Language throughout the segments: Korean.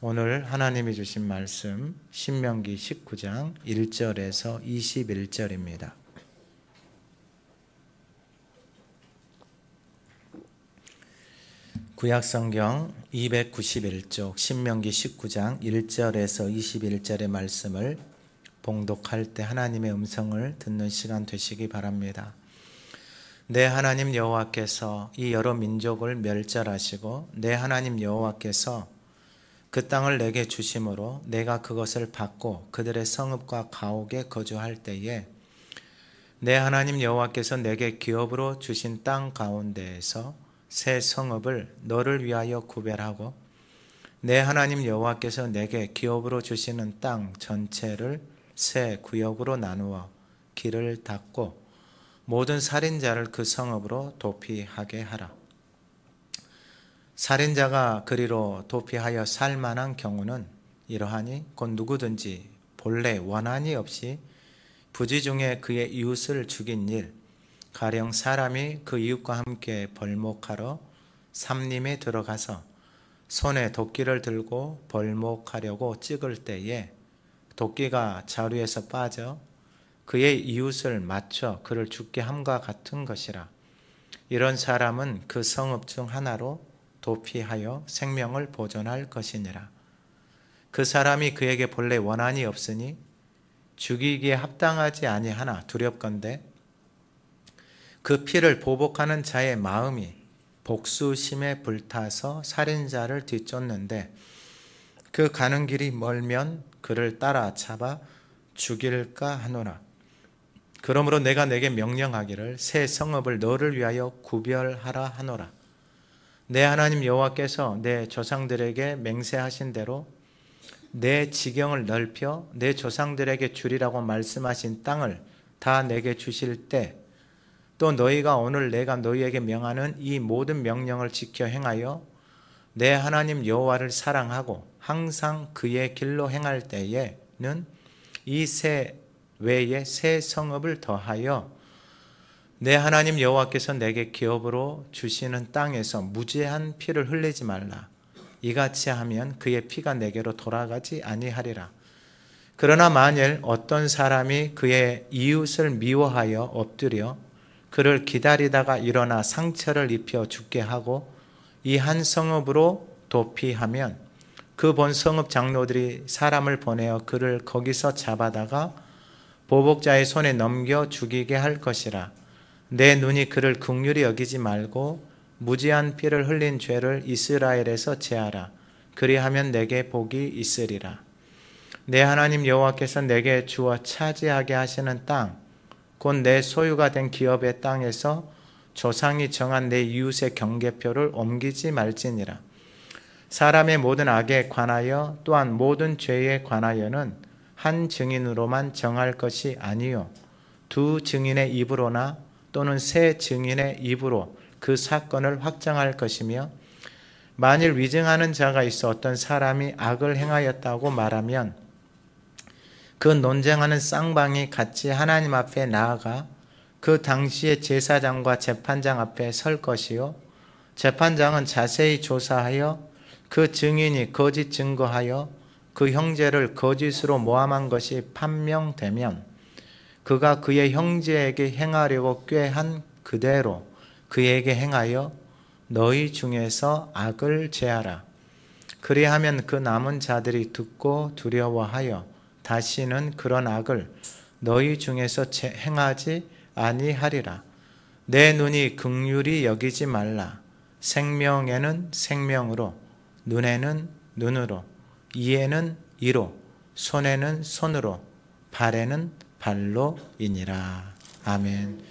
오늘 하나님이 주신 말씀 신명기 19장 1절에서 21절입니다. 구약성경 291쪽 신명기 19장 1절에서 21절의 말씀을 봉독할 때 하나님의 음성을 듣는 시간 되시기 바랍니다. 내 하나님 여호와께서 이 여러 민족을 멸절하시고 내 하나님 여호와께서 그 땅을 내게 주심으로 내가 그것을 받고 그들의 성읍과 가옥에 거주할 때에 내 하나님 여호와께서 내게 기업으로 주신 땅 가운데에서 새 성읍을 너를 위하여 구별하고 내 하나님 여호와께서 내게 기업으로 주시는 땅 전체를 새 구역으로 나누어 길을 닫고 모든 살인자를 그 성읍으로 도피하게 하라. 살인자가 그리로 도피하여 살만한 경우는 이러하니 곧 누구든지 본래 원한이 없이 부지 중에 그의 이웃을 죽인 일, 가령 사람이 그 이웃과 함께 벌목하러 삼림에 들어가서 손에 도끼를 들고 벌목하려고 찍을 때에 도끼가 자루에서 빠져 그의 이웃을 맞춰 그를 죽게 함과 같은 것이라. 이런 사람은 그 성읍 중 하나로 도피하여 생명을 보존할 것이니라. 그 사람이 그에게 본래 원한이 없으니 죽이기에 합당하지 아니하나 두렵건대 그 피를 보복하는 자의 마음이 복수심에 불타서 살인자를 뒤쫓는데 그 가는 길이 멀면 그를 따라 잡아 죽일까 하노라. 그러므로 내가 내게 명령하기를 새 성읍을 너를 위하여 구별하라 하노라. 내 하나님 여호와께서 내 조상들에게 맹세하신 대로 내 지경을 넓혀 내 조상들에게 주리라고 말씀하신 땅을 다 내게 주실 때 또 너희가 오늘 내가 너희에게 명하는 이 모든 명령을 지켜 행하여 내 하나님 여호와를 사랑하고 항상 그의 길로 행할 때에는 이 새 외에 새 성읍을 더하여 내 하나님 여호와께서 내게 기업으로 주시는 땅에서 무죄한 피를 흘리지 말라. 이같이 하면 그의 피가 내게로 돌아가지 아니하리라. 그러나 만일 어떤 사람이 그의 이웃을 미워하여 엎드려 그를 기다리다가 일어나 상처를 입혀 죽게 하고 이 한 성읍으로 도피하면 그 본 성읍 장로들이 사람을 보내어 그를 거기서 잡아다가 보복자의 손에 넘겨 죽이게 할 것이라. 내 눈이 그를 긍휼히 여기지 말고 무지한 피를 흘린 죄를 이스라엘에서 제하라. 그리하면 내게 복이 있으리라. 내 하나님 여호와께서 내게 주어 차지하게 하시는 땅, 곧 내 소유가 된 기업의 땅에서 조상이 정한 내 이웃의 경계표를 옮기지 말지니라. 사람의 모든 악에 관하여 또한 모든 죄에 관하여는 한 증인으로만 정할 것이 아니요 두 증인의 입으로나 또는 세 증인의 입으로 그 사건을 확정할 것이며 만일 위증하는 자가 있어 어떤 사람이 악을 행하였다고 말하면 그 논쟁하는 쌍방이 같이 하나님 앞에 나아가 그 당시의 제사장과 재판장 앞에 설 것이요 재판장은 자세히 조사하여 그 증인이 거짓 증거하여 그 형제를 거짓으로 모함한 것이 판명되면 그가 그의 형제에게 행하려고 꾀한 그대로 그에게 행하여 너희 중에서 악을 제하라. 그리하면 그 남은 자들이 듣고 두려워하여 다시는 그런 악을 너희 중에서 행하지 아니하리라. 내 눈이 긍휼히 여기지 말라. 생명에는 생명으로, 눈에는 눈으로, 이에는 이로, 손에는 손으로, 발에는 발로이니라. 아멘.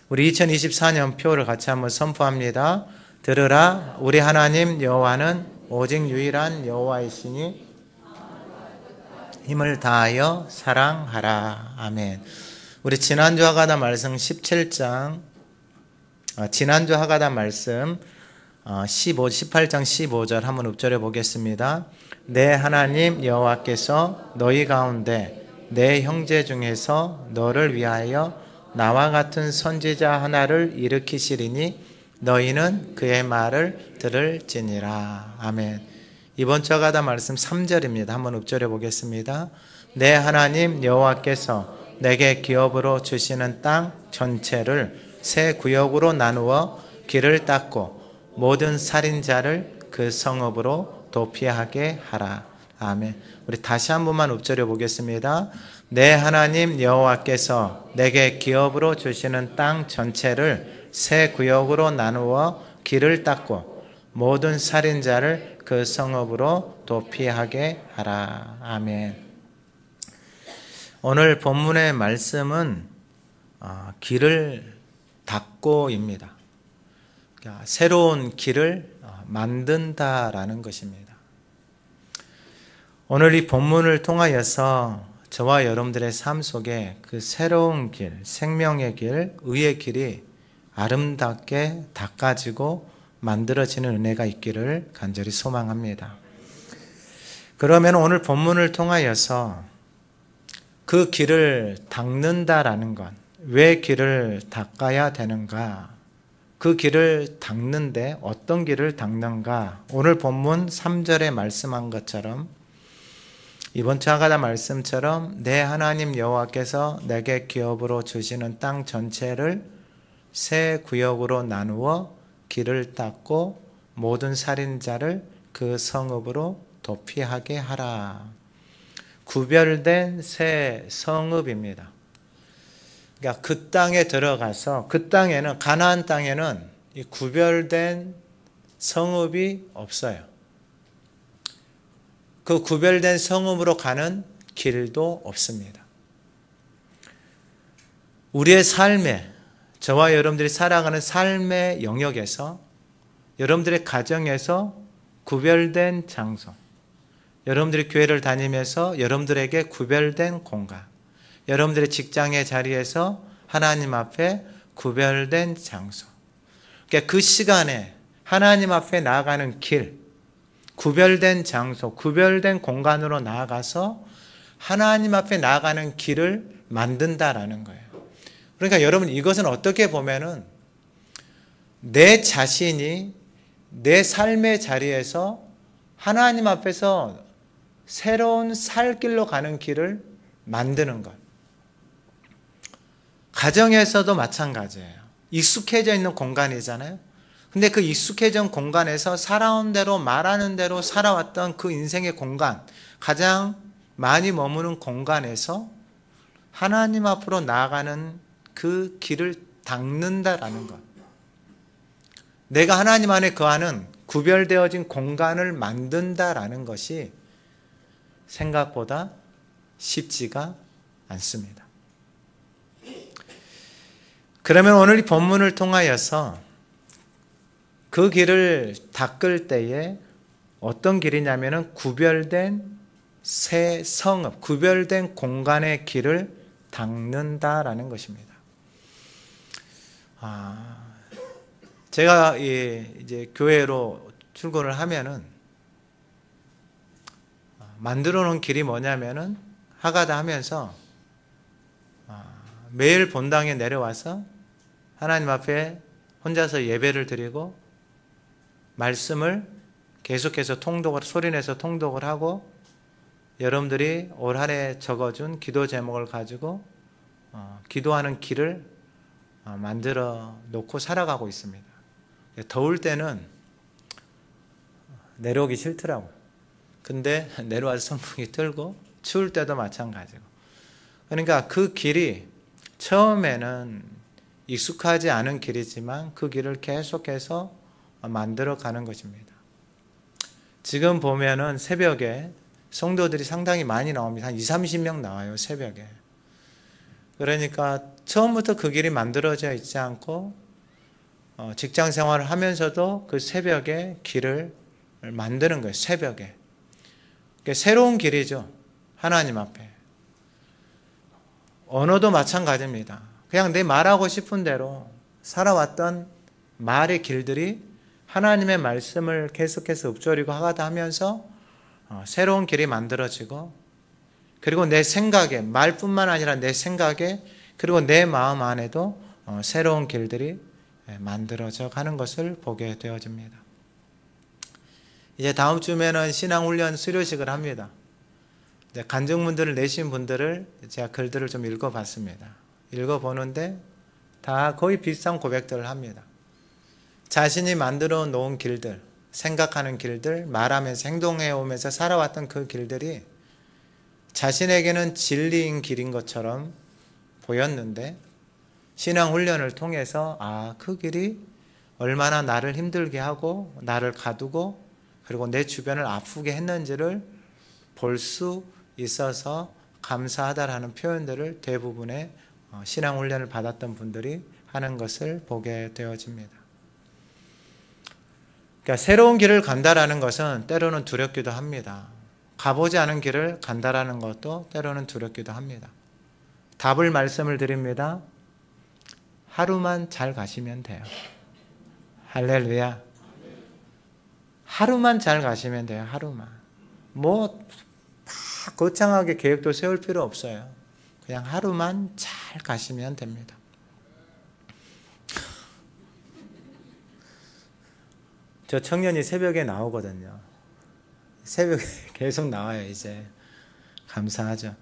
우리 2024년 표를 같이 한번 선포합니다. 들으라, 우리 하나님 여호와는 오직 유일한 여호와이시니 힘을 다하여 사랑하라. 아멘. 우리 지난주 하가다 말씀 17장, 지난주 하가다 말씀 18장 15절 한번 읊조려 보겠습니다. 내 하나님 여호와께서 너희 가운데 내 형제 중에서 너를 위하여 나와 같은 선지자 하나를 일으키시리니 너희는 그의 말을 들을지니라. 아멘. 이번 주 하가다 말씀 3절입니다. 한번 읊조려 보겠습니다. 내 하나님 여호와께서 내게 기업으로 주시는 땅 전체를 세 구역으로 나누어 길을 닦고 모든 살인자를 그 성읍으로 도피하게 하라. 아멘. 우리 다시 한 번만 읊조려 보겠습니다. 내 하나님 여호와께서 내게 기업으로 주시는 땅 전체를 세 구역으로 나누어 길을 닦고 모든 살인자를 그 성읍으로 도피하게 하라. 아멘. 오늘 본문의 말씀은 길을 닦고입니다. 그러니까 새로운 길을 만든다라는 것입니다. 오늘 이 본문을 통하여서 저와 여러분들의 삶 속에 그 새로운 길, 생명의 길, 의의 길이 아름답게 닦아지고 만들어지는 은혜가 있기를 간절히 소망합니다. 그러면 오늘 본문을 통하여서 그 길을 닦는다라는 것, 왜 길을 닦아야 되는가? 그 길을 닦는데 어떤 길을 닦는가? 오늘 본문 3절에 말씀한 것처럼 이번 주 하가다 말씀처럼 내 하나님 여호와께서 내게 기업으로 주시는 땅 전체를 세 구역으로 나누어 길을 닦고 모든 살인자를 그 성읍으로 도피하게 하라. 구별된 새 성읍입니다. 그러니까 그 땅에 들어가서 그 땅에는 가나안 땅에는 이 구별된 성읍이 없어요. 그 구별된 성읍으로 가는 길도 없습니다. 우리의 삶에 저와 여러분들이 살아가는 삶의 영역에서 여러분들의 가정에서 구별된 장소, 여러분들이 교회를 다니면서 여러분들에게 구별된 공간, 여러분들의 직장의 자리에서 하나님 앞에 구별된 장소, 그러니까 그 시간에 하나님 앞에 나아가는 길, 구별된 장소, 구별된 공간으로 나아가서 하나님 앞에 나아가는 길을 만든다라는 거예요. 그러니까 여러분 이것은 어떻게 보면은 내 자신이 내 삶의 자리에서 하나님 앞에서 새로운 살 길로 가는 길을 만드는 것. 가정에서도 마찬가지예요. 익숙해져 있는 공간이잖아요. 근데 그 익숙해진 공간에서 살아온 대로 말하는 대로 살아왔던 그 인생의 공간, 가장 많이 머무는 공간에서 하나님 앞으로 나아가는 그 길을 닦는다라는 것. 내가 하나님 안에 거하는 구별되어진 공간을 만든다라는 것이 생각보다 쉽지가 않습니다. 그러면 오늘 이 본문을 통하여서 그 길을 닦을 때에 어떤 길이냐면은 구별된 새 성읍, 구별된 공간의 길을 닦는다라는 것입니다. 제가 이제 교회로 출근을 하면은 만들어 놓은 길이 뭐냐면은 하가다 하면서 매일 본당에 내려와서 하나님 앞에 혼자서 예배를 드리고 말씀을 계속해서 통독을 소리내서 통독을 하고 여러분들이 올 한 해 적어준 기도 제목을 가지고 기도하는 길을 만들어 놓고 살아가고 있습니다. 더울 때는 내려오기 싫더라고요. 근데 내려와서 선풍기 틀고 추울 때도 마찬가지고. 그러니까 그 길이 처음에는 익숙하지 않은 길이지만 그 길을 계속해서 만들어 가는 것입니다. 지금 보면은 새벽에 성도들이 상당히 많이 나옵니다. 한 20-30명 나와요, 새벽에. 그러니까 처음부터 그 길이 만들어져 있지 않고 직장 생활을 하면서도 그 새벽에 길을 만드는 거예요, 새벽에. 그러니까 새로운 길이죠, 하나님 앞에. 언어도 마찬가지입니다. 그냥 내 말하고 싶은 대로 살아왔던 말의 길들이 하나님의 말씀을 계속해서 읊조리고 하가다 하면서 새로운 길이 만들어지고, 그리고 내 생각에, 말뿐만 아니라 내 생각에, 그리고 내 마음 안에도 새로운 길들이 만들어져 가는 것을 보게 되어집니다. 이제 다음 주면은 신앙훈련 수료식을 합니다. 이제 간증문들을 내신 분들을 제가 글들을 좀 읽어봤습니다. 읽어보는데 다 거의 비슷한 고백들을 합니다. 자신이 만들어 놓은 길들, 생각하는 길들, 말하면서 행동해 오면서 살아왔던 그 길들이 자신에게는 진리인 길인 것처럼 보였는데 신앙훈련을 통해서 그 길이 얼마나 나를 힘들게 하고 나를 가두고 그리고 내 주변을 아프게 했는지를 볼 수 있어서 감사하다라는 표현들을 대부분의 신앙훈련을 받았던 분들이 하는 것을 보게 되어집니다. 그러니까 새로운 길을 간다라는 것은 때로는 두렵기도 합니다. 가보지 않은 길을 간다라는 것도 때로는 두렵기도 합니다. 답을 말씀을 드립니다. 하루만 잘 가시면 돼요. 할렐루야. 하루만 잘 가시면 돼요. 하루만. 뭐 거창하게 계획도 세울 필요 없어요. 그냥 하루만 잘 가시면 됩니다. 저 청년이 새벽에 나오거든요. 새벽에 계속 나와요, 이제. 감사하죠.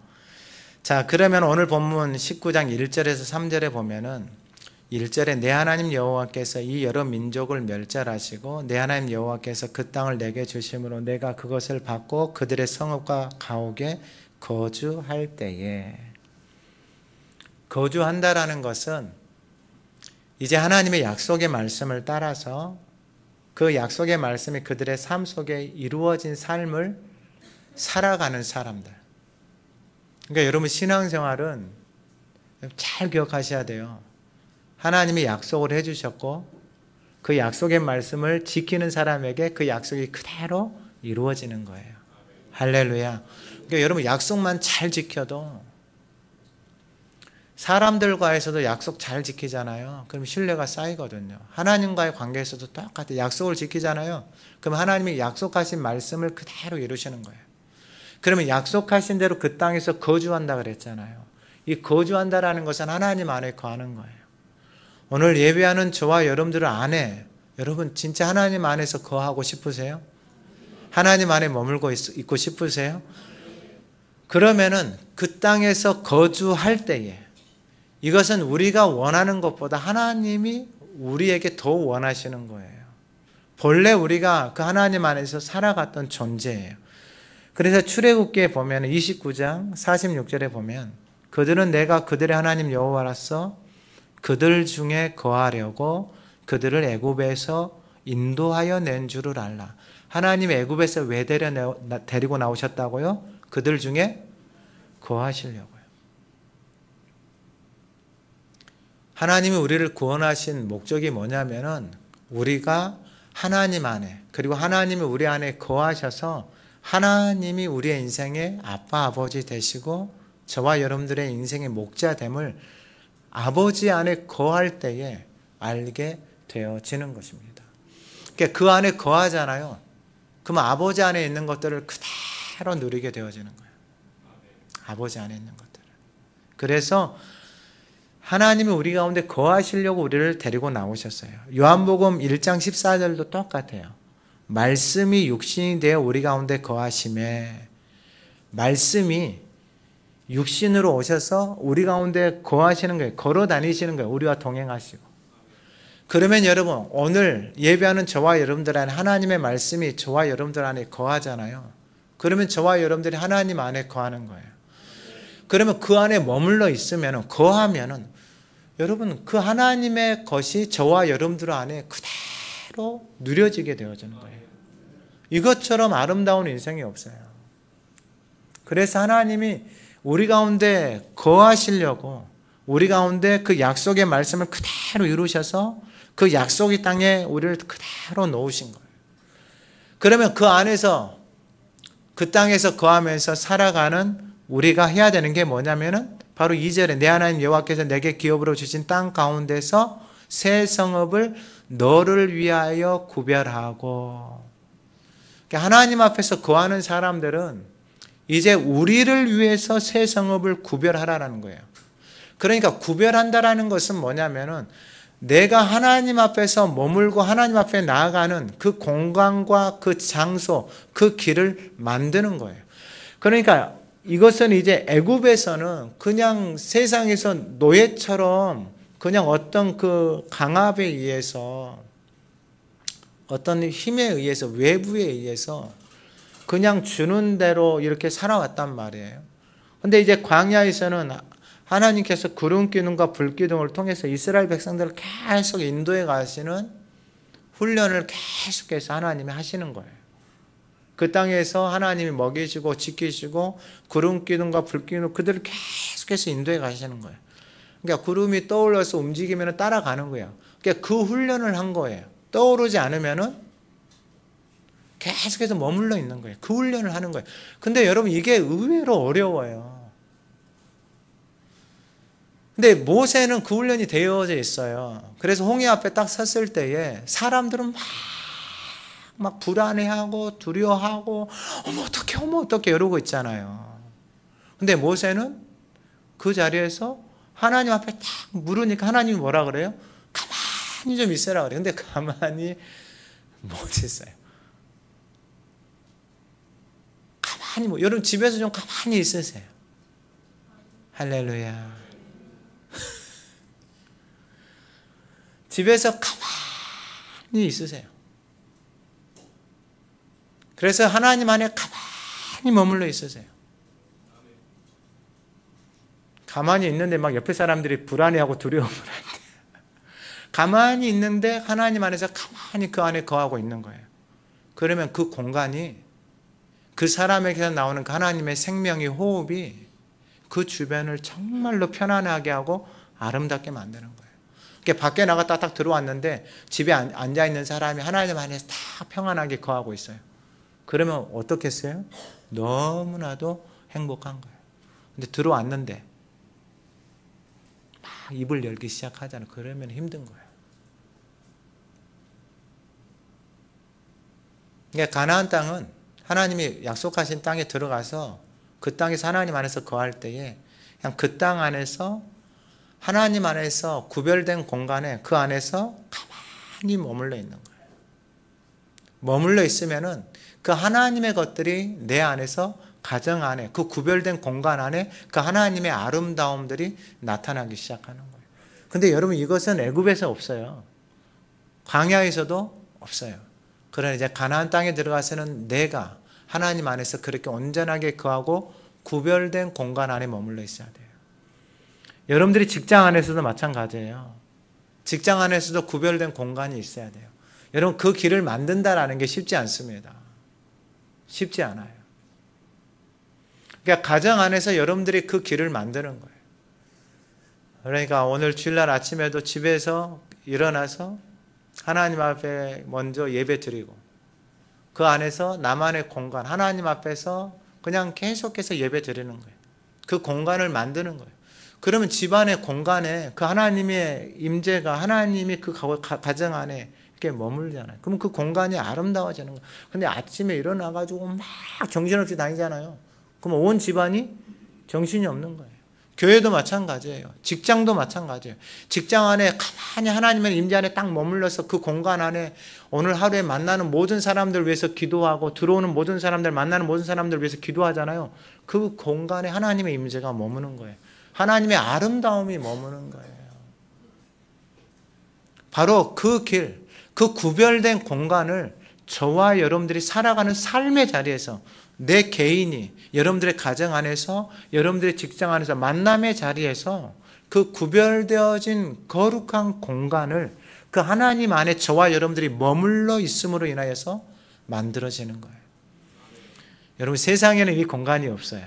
자, 그러면 오늘 본문 19장 1절에서 3절에 보면은 1절에 내 하나님 여호와께서 이 여러 민족을 멸절하시고 내 하나님 여호와께서 그 땅을 내게 주심으로 내가 그것을 받고 그들의 성읍과 가옥에 거주할 때에, 거주한다라는 것은 이제 하나님의 약속의 말씀을 따라서 그 약속의 말씀이 그들의 삶 속에 이루어진 삶을 살아가는 사람들. 그러니까 여러분 신앙생활은 잘 기억하셔야 돼요. 하나님이 약속을 해주셨고 그 약속의 말씀을 지키는 사람에게 그 약속이 그대로 이루어지는 거예요. 할렐루야. 그러니까 여러분 약속만 잘 지켜도, 사람들과에서도 약속 잘 지키잖아요. 그럼 신뢰가 쌓이거든요. 하나님과의 관계에서도 똑같아요. 약속을 지키잖아요. 그럼 하나님이 약속하신 말씀을 그대로 이루시는 거예요. 그러면 약속하신 대로 그 땅에서 거주한다 그랬잖아요. 이 거주한다라는 것은 하나님 안에 거하는 거예요. 오늘 예배하는 저와 여러분들 안에, 여러분 진짜 하나님 안에서 거하고 싶으세요? 하나님 안에 머물고 있고 싶으세요? 그러면은 그 땅에서 거주할 때에, 이것은 우리가 원하는 것보다 하나님이 우리에게 더 원하시는 거예요. 본래 우리가 그 하나님 안에서 살아갔던 존재예요. 그래서 출애굽기에 보면 29장 46절에 보면 그들은 내가 그들의 하나님 여호와라서 그들 중에 거하려고 그들을 애굽에서 인도하여 낸 줄을 알라. 하나님 애굽에서 왜 데리고 나오셨다고요? 그들 중에 거하시려고요. 하나님이 우리를 구원하신 목적이 뭐냐면은 우리가 하나님 안에, 그리고 하나님이 우리 안에 거하셔서 하나님이 우리의 인생의 아빠 아버지 되시고 저와 여러분들의 인생의 목자됨을 아버지 안에 거할 때에 알게 되어지는 것입니다. 그러니까 그 안에 거하잖아요. 그러면 아버지 안에 있는 것들을 그대로 누리게 되어지는 거예요. 아버지 안에 있는 것들을. 그래서 하나님이 우리 가운데 거하시려고 우리를 데리고 나오셨어요. 요한복음 1장 14절도 똑같아요. 말씀이 육신이 되어 우리 가운데 거하심에, 말씀이 육신으로 오셔서 우리 가운데 거하시는 거예요. 걸어 다니시는 거예요. 우리와 동행하시고. 그러면 여러분, 오늘 예배하는 저와 여러분들 안에 하나님의 말씀이 저와 여러분들 안에 거하잖아요. 그러면 저와 여러분들이 하나님 안에 거하는 거예요. 그러면 그 안에 머물러 있으면, 거하면은 여러분 그 하나님의 것이 저와 여러분들 안에 그대로 누려지게 되어지는 거예요. 이것처럼 아름다운 인생이 없어요. 그래서 하나님이 우리 가운데 거하시려고 우리 가운데 그 약속의 말씀을 그대로 이루셔서 그 약속의 땅에 우리를 그대로 놓으신 거예요. 그러면 그 안에서, 그 땅에서 거하면서 살아가는 우리가 해야 되는 게 뭐냐면은 바로 2절에 내 하나님 여호와께서 내게 기업으로 주신 땅 가운데서 새 성읍을 너를 위하여 구별하고. 하나님 앞에서 거하는 사람들은 이제 우리를 위해서 새 성읍을 구별하라는 거예요. 그러니까 구별한다라는 것은 뭐냐면은 내가 하나님 앞에서 머물고 하나님 앞에 나아가는 그 공간과 그 장소, 그 길을 만드는 거예요. 그러니까 이것은 이제 애굽에서는 그냥 세상에서 노예처럼 그냥 어떤 그 강압에 의해서 어떤 힘에 의해서 외부에 의해서 그냥 주는 대로 이렇게 살아왔단 말이에요. 근데 이제 광야에서는 하나님께서 구름 기둥과 불 기둥을 통해서 이스라엘 백성들을 계속 인도해 가시는 훈련을 계속해서 하나님이 하시는 거예요. 그 땅에서 하나님이 먹이시고 지키시고 구름 기둥과 불 기둥 그들을 계속해서 인도해 가시는 거예요. 그러니까 구름이 떠올라서 움직이면 따라가는 거예요. 그러니까 그 훈련을 한 거예요. 떠오르지 않으면은 계속해서 머물러 있는 거예요. 그 훈련을 하는 거예요. 근데 여러분 이게 의외로 어려워요. 근데 모세는 그 훈련이 되어져 있어요. 그래서 홍해 앞에 딱 섰을 때에 사람들은 막 불안해하고 두려워하고 어머 어떡해 이러고 있잖아요. 근데 모세는 그 자리에서 하나님 앞에 딱 물으니까 하나님이 뭐라 그래요? 가만히 좀 있으라 그래요. 근데 가만히 못 있어요. 가만히 여러분 집에서 좀 가만히 있으세요. 할렐루야. 집에서 가만히 있으세요. 그래서 하나님 안에 가만히 머물러 있으세요. 가만히 있는데 막 옆에 사람들이 불안해하고 두려움을 한대. 가만히 있는데 하나님 안에서 가만히 그 안에 거하고 있는 거예요. 그러면 그 공간이 그 사람에게서 나오는 그 하나님의 생명의 호흡이 그 주변을 정말로 편안하게 하고 아름답게 만드는 거예요. 밖에 나갔다 딱 들어왔는데 집에 앉아있는 사람이 하나님 안에서 다 평안하게 거하고 있어요. 그러면 어떻겠어요? 너무나도 행복한 거예요. 근데 들어왔는데 막 입을 열기 시작하잖아요. 그러면 힘든 거예요. 그러니까 가나안 땅은 하나님이 약속하신 땅에 들어가서 그 땅에서 하나님 안에서 거할 때에 그냥 그 땅 안에서 하나님 안에서 구별된 공간에 그 안에서 가만히 머물러 있는 거예요. 머물러 있으면은 그 하나님의 것들이 내 안에서 가정 안에 그 구별된 공간 안에 그 하나님의 아름다움들이 나타나기 시작하는 거예요. 근데 여러분 이것은 애굽에서 없어요. 광야에서도 없어요. 그러나 이제 가나안 땅에 들어가서는 내가 하나님 안에서 그렇게 온전하게 거하고 구별된 공간 안에 머물러 있어야 돼요. 여러분들이 직장 안에서도 마찬가지예요. 직장 안에서도 구별된 공간이 있어야 돼요. 여러분 그 길을 만든다라는 게 쉽지 않습니다. 쉽지 않아요. 그러니까 가정 안에서 여러분들이 그 길을 만드는 거예요. 그러니까 오늘 주일날 아침에도 집에서 일어나서 하나님 앞에 먼저 예배 드리고 그 안에서 나만의 공간 하나님 앞에서 그냥 계속해서 예배 드리는 거예요. 그 공간을 만드는 거예요. 그러면 집안의 공간에 그 하나님의 임재가 하나님이 그 가정 안에 이렇게 머물잖아요. 그러면 그 공간이 아름다워지는 거예요. 근데 아침에 일어나가지고 막 정신없이 다니잖아요. 그럼 온 집안이 정신이 없는 거예요. 교회도 마찬가지예요. 직장도 마찬가지예요. 직장 안에 가만히 하나님의 임재 안에 딱 머물러서 그 공간 안에 오늘 하루에 만나는 모든 사람들 위해서 기도하고 들어오는 모든 사람들 만나는 모든 사람들 위해서 기도하잖아요. 그 공간에 하나님의 임재가 머무는 거예요. 하나님의 아름다움이 머무는 거예요. 바로 그 길, 그 구별된 공간을 저와 여러분들이 살아가는 삶의 자리에서 내 개인이 여러분들의 가정 안에서 여러분들의 직장 안에서 만남의 자리에서 그 구별되어진 거룩한 공간을 그 하나님 안에 저와 여러분들이 머물러 있음으로 인하여서 만들어지는 거예요. 여러분 세상에는 이 공간이 없어요.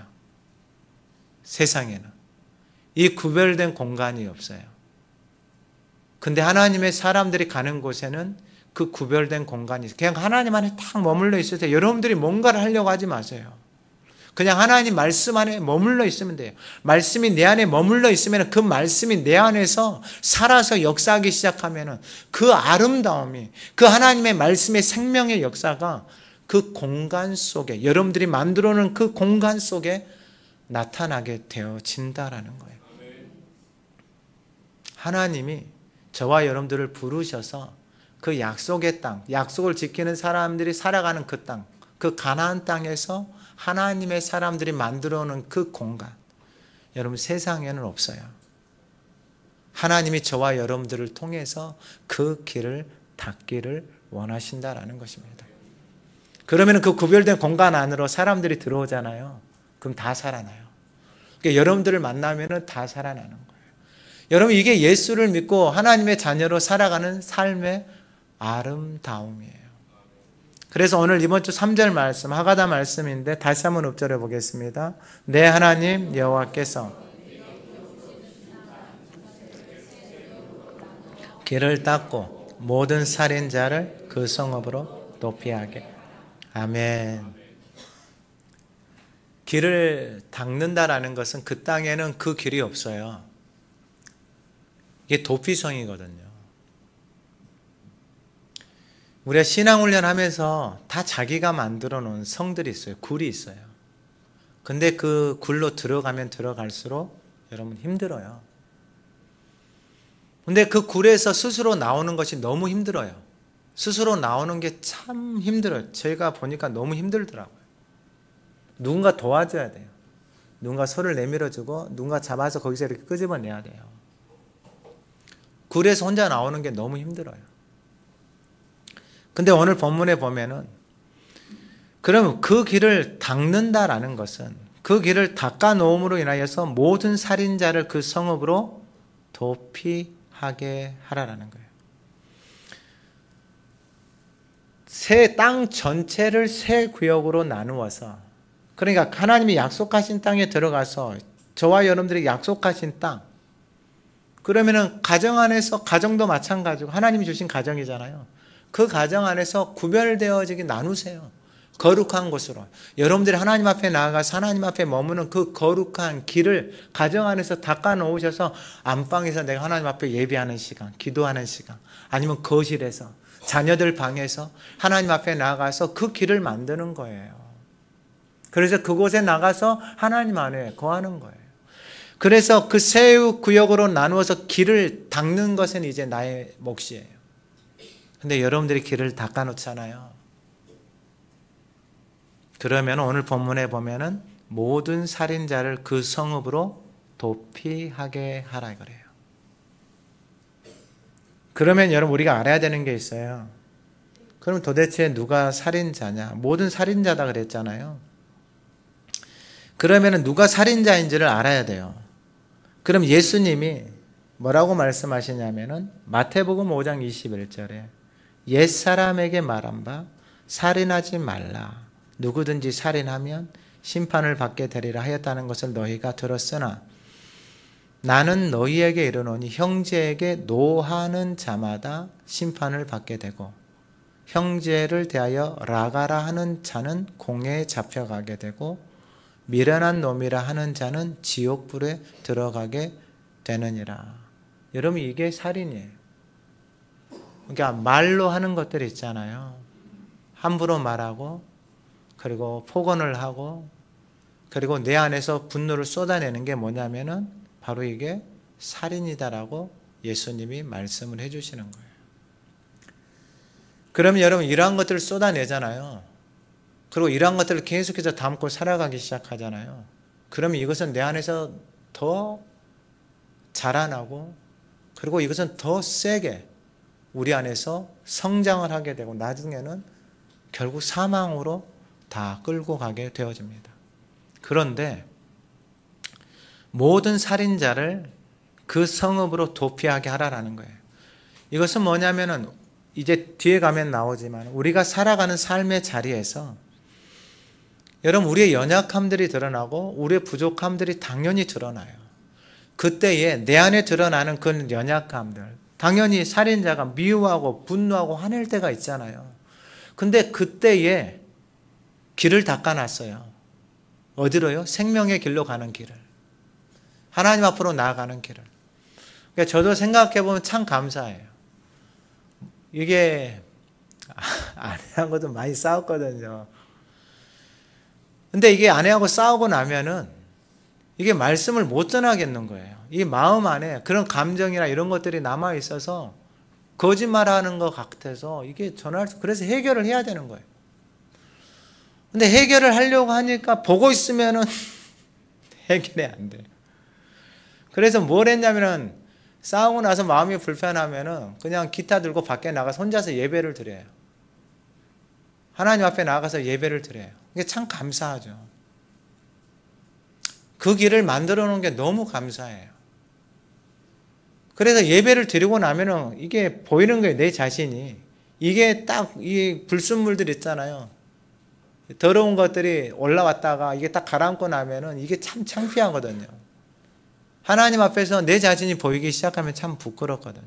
세상에는. 이 구별된 공간이 없어요. 근데 하나님의 사람들이 가는 곳에는 그 구별된 공간이 있어요. 그냥 하나님 안에 딱 머물러 있으세요. 여러분들이 뭔가를 하려고 하지 마세요. 그냥 하나님 말씀 안에 머물러 있으면 돼요. 말씀이 내 안에 머물러 있으면 그 말씀이 내 안에서 살아서 역사하기 시작하면 그 아름다움이 그 하나님의 말씀의 생명의 역사가 그 공간 속에 여러분들이 만들어 놓은 그 공간 속에 나타나게 되어진다라는 거예요. 하나님이 저와 여러분들을 부르셔서 그 약속의 땅, 약속을 지키는 사람들이 살아가는 그 땅, 그 가나안 땅에서 하나님의 사람들이 만들어 놓은 그 공간, 여러분 세상에는 없어요. 하나님이 저와 여러분들을 통해서 그 길을 닫기를 원하신다라는 것입니다. 그러면 그 구별된 공간 안으로 사람들이 들어오잖아요. 그럼 다 살아나요. 그러니까 여러분들을 만나면 다 살아나는 거예요. 여러분, 이게 예수를 믿고 하나님의 자녀로 살아가는 삶의 아름다움이에요. 그래서 오늘 이번 주 3절 말씀, 하가다 말씀인데 다시 한번 읊조려 보겠습니다. 내 하나님 여호와께서 길을 닦고 모든 살인자를 그 성읍으로 도피하게. 아멘. 길을 닦는다라는 것은 그 땅에는 그 길이 없어요. 이게 도피성이거든요. 우리가 신앙훈련 하면서 다 자기가 만들어 놓은 성들이 있어요. 굴이 있어요. 근데 그 굴로 들어가면 들어갈수록 여러분 힘들어요. 근데 그 굴에서 스스로 나오는 것이 너무 힘들어요. 스스로 나오는 게 참 힘들어요. 제가 보니까 너무 힘들더라고요. 누군가 도와줘야 돼요. 누군가 손을 내밀어주고 누군가 잡아서 거기서 이렇게 끄집어내야 돼요. 굴에서 혼자 나오는 게 너무 힘들어요. 근데 오늘 본문에 보면은 그럼 그 길을 닦는다라는 것은 그 길을 닦아 놓음으로 인하여서 모든 살인자를 그 성읍으로 도피하게 하라라는 거예요. 새 땅 전체를 새 구역으로 나누어서, 그러니까 하나님이 약속하신 땅에 들어가서 저와 여러분들이 약속하신 땅, 그러면은 가정 안에서, 가정도 마찬가지고 하나님이 주신 가정이잖아요. 그 가정 안에서 구별되어지게 나누세요. 거룩한 곳으로. 여러분들이 하나님 앞에 나아가서 하나님 앞에 머무는 그 거룩한 길을 가정 안에서 닦아 놓으셔서 안방에서 내가 하나님 앞에 예배하는 시간, 기도하는 시간, 아니면 거실에서, 자녀들 방에서 하나님 앞에 나아가서 그 길을 만드는 거예요. 그래서 그곳에 나가서 하나님 안에 거하는 거예요. 그래서 그 새 구역으로 나누어서 길을 닦는 것은 이제 나의 몫이에요. 근데 여러분들이 길을 닦아 놓잖아요. 그러면 오늘 본문에 보면은 모든 살인자를 그 성읍으로 도피하게 하라 그래요. 그러면 여러분 우리가 알아야 되는 게 있어요. 그럼 도대체 누가 살인자냐? 모든 살인자다 그랬잖아요. 그러면 누가 살인자인지를 알아야 돼요. 그럼 예수님이 뭐라고 말씀하시냐면은 마태복음 5장 21절에 옛사람에게 말한 바 살인하지 말라. 누구든지 살인하면 심판을 받게 되리라 하였다는 것을 너희가 들었으나 나는 너희에게 이르노니 형제에게 노하는 자마다 심판을 받게 되고 형제를 대하여 라가라 하는 자는 공회에 잡혀가게 되고 미련한 놈이라 하는 자는 지옥불에 들어가게 되느니라. 여러분 이게 살인이에요. 그러니까 말로 하는 것들이 있잖아요. 함부로 말하고 그리고 폭언을 하고 그리고 내 안에서 분노를 쏟아내는 게 뭐냐면은 바로 이게 살인이다라고 예수님이 말씀을 해주시는 거예요. 그러면 여러분 이러한 것들을 쏟아내잖아요. 그리고 이러한 것들을 계속해서 담고 살아가기 시작하잖아요. 그러면 이것은 내 안에서 더 자라나고 그리고 이것은 더 세게 우리 안에서 성장을 하게 되고 나중에는 결국 사망으로 다 끌고 가게 되어집니다. 그런데 모든 살인자를 그 성읍으로 도피하게 하라라는 거예요. 이것은 뭐냐면은 이제 뒤에 가면 나오지만 우리가 살아가는 삶의 자리에서 여러분 우리의 연약함들이 드러나고 우리의 부족함들이 당연히 드러나요. 그때에 내 안에 드러나는 그 연약함들, 당연히 살인자가 미워하고 분노하고 화낼 때가 있잖아요. 근데 그때에 길을 닦아놨어요. 어디로요? 생명의 길로 가는 길을. 하나님 앞으로 나아가는 길을. 그러니까 저도 생각해보면 참 감사해요. 이게 아내하고도 많이 싸웠거든요. 근데 이게 아내하고 싸우고 나면은 이게 말씀을 못 전하겠는 거예요. 이 마음 안에 그런 감정이나 이런 것들이 남아 있어서 거짓말하는 것 같아서 이게 그래서 해결을 해야 되는 거예요. 근데 해결을 하려고 하니까 보고 있으면은 해결이 안 돼요. 그래서 뭘 했냐면은 싸우고 나서 마음이 불편하면은 그냥 기타 들고 밖에 나가서 혼자서 예배를 드려요. 하나님 앞에 나가서 예배를 드려요. 이게 참 감사하죠. 그 길을 만들어 놓은 게 너무 감사해요. 그래서 예배를 드리고 나면은 이게 보이는 거예요. 내 자신이. 이게 딱 이 불순물들 있잖아요. 더러운 것들이 올라왔다가 이게 딱 가라앉고 나면은 이게 참 창피하거든요. 하나님 앞에서 내 자신이 보이기 시작하면 참 부끄럽거든요.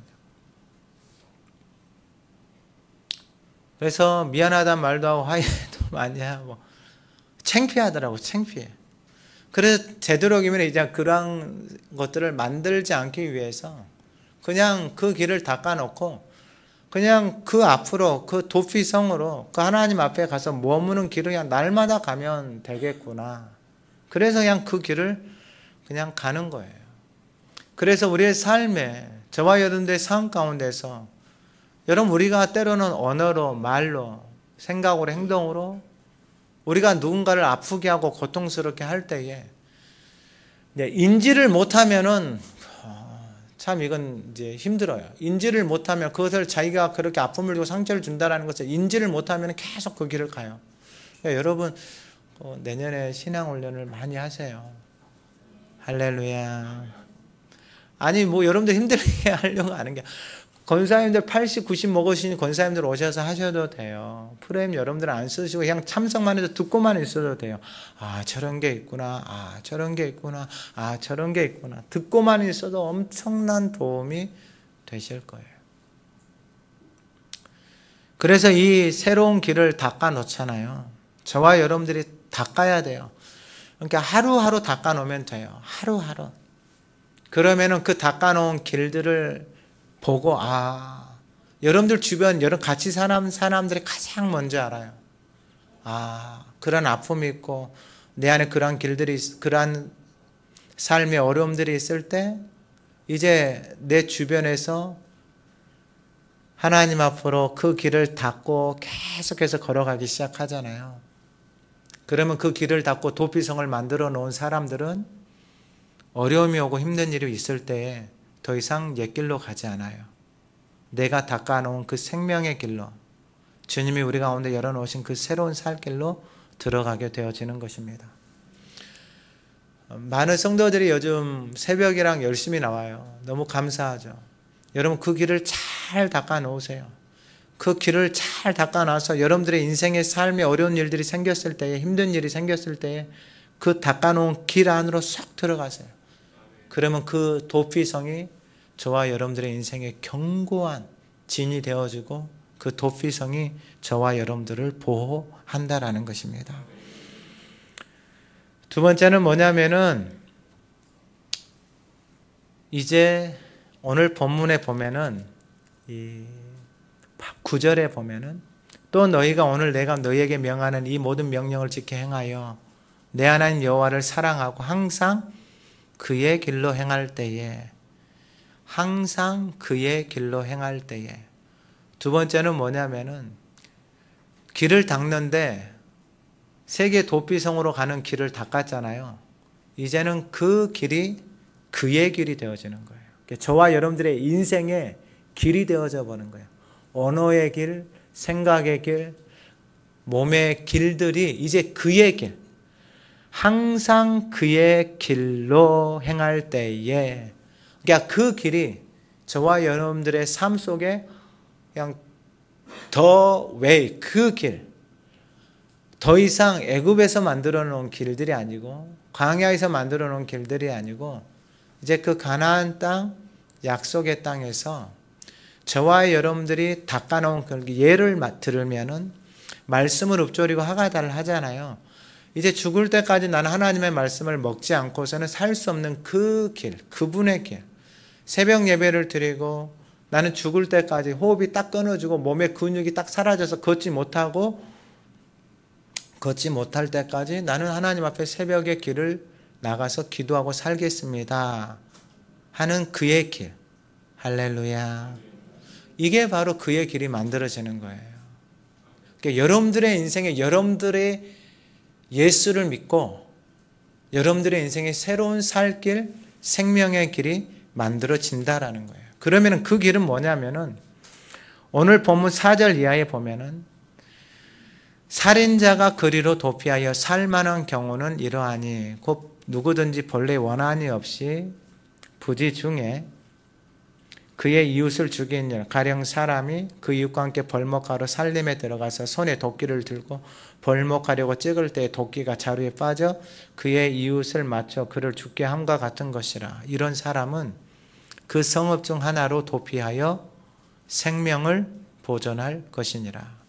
그래서 미안하다는 말도 하고 화해도 많이 하고 창피하더라고. 창피해. 그래서 되도록이면 이제 그런 것들을 만들지 않기 위해서 그냥 그 길을 닦아놓고 그냥 그 앞으로 그 도피성으로 그 하나님 앞에 가서 머무는 길을 그냥 날마다 가면 되겠구나. 그래서 그냥 그 길을 그냥 가는 거예요. 그래서 우리의 삶에 저와 여러분들의 삶 가운데서 여러분 우리가 때로는 언어로 말로 생각으로 행동으로 우리가 누군가를 아프게 하고 고통스럽게 할 때에 인지를 못하면은 참 이건 이제 힘들어요. 인지를 못하면 그것을 자기가 그렇게 아픔을 주고 상처를 준다라는 것을 인지를 못하면 계속 그 길을 가요. 그러니까 여러분 내년에 신앙훈련을 많이 하세요. 할렐루야. 아니 뭐 여러분들 힘들게 하려고 하는 게 권사님들 80, 90 먹으신 권사님들 오셔서 하셔도 돼요. 프레임 여러분들 안 쓰시고 그냥 참석만 해도 듣고만 있어도 돼요. 아 저런 게 있구나. 아 저런 게 있구나. 아 저런 게 있구나. 듣고만 있어도 엄청난 도움이 되실 거예요. 그래서 이 새로운 길을 닦아 놓잖아요. 저와 여러분들이 닦아야 돼요. 그러니까 하루하루 닦아 놓으면 돼요. 하루하루. 그러면은 그 닦아 놓은 길들을 보고 여러분들 주변 여러분 같이 사는 사람들이 가장 먼저 알아요. 그런 아픔이 있고 내 안에 그러한 길들이 그러한 삶의 어려움들이 있을 때 이제 내 주변에서 하나님 앞으로 그 길을 닦고 계속해서 걸어가기 시작하잖아요. 그러면 그 길을 닦고 도피성을 만들어 놓은 사람들은 어려움이 오고 힘든 일이 있을 때에 더 이상 옛길로 가지 않아요. 내가 닦아놓은 그 생명의 길로 주님이 우리 가운데 열어놓으신 그 새로운 살 길로 들어가게 되어지는 것입니다. 많은 성도들이 요즘 새벽이랑 열심히 나와요. 너무 감사하죠. 여러분 그 길을 잘 닦아놓으세요. 그 길을 잘 닦아놔서 여러분들의 인생의 삶에 어려운 일들이 생겼을 때에 힘든 일이 생겼을 때에 그 닦아놓은 길 안으로 쏙 들어가세요. 그러면 그 도피성이 저와 여러분들의 인생의 견고한 진이 되어지고 그 도피성이 저와 여러분들을 보호한다라는 것입니다. 두 번째는 뭐냐면은 이제 오늘 본문에 보면은 이 9절에 보면은 또 너희가 오늘 내가 너희에게 명하는 이 모든 명령을 지켜 행하여 내 하나님 여호와를 사랑하고 항상 그의 길로 행할 때에 항상 그의 길로 행할 때에 두 번째는 뭐냐면은 길을 닦는데 세계 도피성으로 가는 길을 닦았잖아요. 이제는 그 길이 그의 길이 되어지는 거예요. 저와 여러분들의 인생의 길이 되어져 버는 거예요. 언어의 길, 생각의 길, 몸의 길들이 이제 그의 길, 항상 그의 길로 행할 때에 그러니까 그 길이 저와 여러분들의 삶 속에 그냥 the way, 그 길, 더 이상 애굽에서 만들어 놓은 길들이 아니고 광야에서 만들어 놓은 길들이 아니고 이제 그 가나안 땅, 약속의 땅에서 저와 여러분들이 닦아놓은 예를 들으면은 말씀을 읊조리고 하가다를 하잖아요. 이제 죽을 때까지 나는 하나님의 말씀을 먹지 않고서는 살 수 없는 그 길, 그분의 길. 새벽 예배를 드리고 나는 죽을 때까지 호흡이 딱 끊어지고 몸의 근육이 딱 사라져서 걷지 못할 때까지 나는 하나님 앞에 새벽의 길을 나가서 기도하고 살겠습니다. 하는 그의 길. 할렐루야. 이게 바로 그의 길이 만들어지는 거예요. 그러니까 여러분들의 인생에 여러분들의 예수를 믿고 여러분들의 인생에 새로운 살 길, 생명의 길이 만들어진다라는 거예요. 그러면 그 길은 뭐냐면은 오늘 본문 4절 이하에 보면은 살인자가 그리로 도피하여 살만한 경우는 이러하니 곧 누구든지 본래 원한이 없이 부지 중에 그의 이웃을 죽인 일, 가령 사람이 그 이웃과 함께 벌목하러 살림에 들어가서 손에 도끼를 들고 벌목하려고 찍을 때 도끼가 자루에 빠져 그의 이웃을 맞춰 그를 죽게 함과 같은 것이라. 이런 사람은 그 성읍 중 하나로 도피하여 생명을 보존할 것이니라.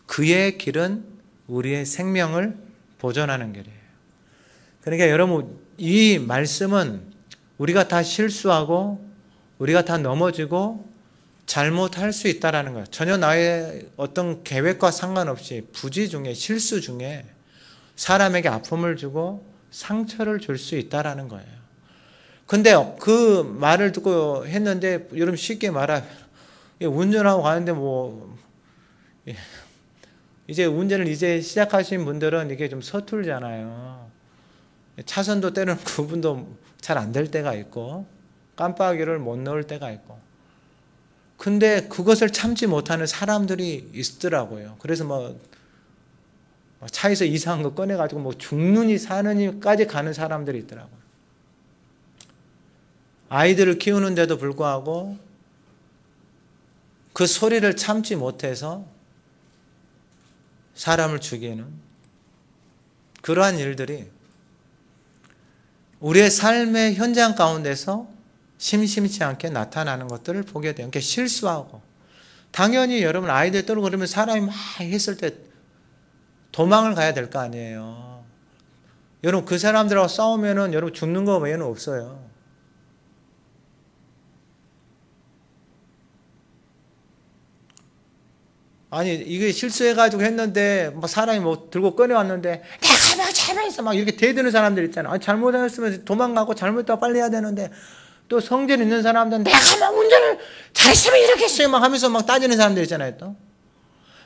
그의 길은 우리의 생명을 보존하는 길이에요. 그러니까 여러분, 이 말씀은 우리가 다 실수하고 우리가 다 넘어지고 잘못할 수 있다는 거예요. 전혀 나의 어떤 계획과 상관없이 부지 중에, 실수 중에 사람에게 아픔을 주고 상처를 줄 수 있다는 거예요. 근데 그 말을 듣고 했는데 여러분 쉽게 말하면 운전하고 가는데 이제 운전을 이제 시작하신 분들은 이게 좀 서툴잖아요. 차선도 때로는 구분도 잘 안 될 때가 있고 깜빡이를 못 넣을 때가 있고. 근데 그것을 참지 못하는 사람들이 있더라고요. 그래서 차에서 이상한 거 꺼내가지고 죽느니 사느니까지 가는 사람들이 있더라고요. 아이들을 키우는데도 불구하고 그 소리를 참지 못해서 사람을 죽이는 그러한 일들이 우리의 삶의 현장 가운데서 심심치 않게 나타나는 것들을 보게 돼요. 그러니까 실수하고. 당연히 여러분 아이들 떠고 그러면 사람이 막 했을 때 도망을 가야 될 거 아니에요. 여러분 그 사람들하고 싸우면은 여러분 죽는 거 외에는 없어요. 아니 이게 실수해가지고 했는데 사람이 들고 꺼내왔는데 내가 잘못했어 막 이렇게 대드는 사람들 있잖아. 아니, 잘못했으면 도망가고 잘못했다고 빨리 해야 되는데 또 성질 있는 사람들은 내가 운전을 잘했으면 이렇게 했어요 막 하면서 따지는 사람들 있잖아요. 또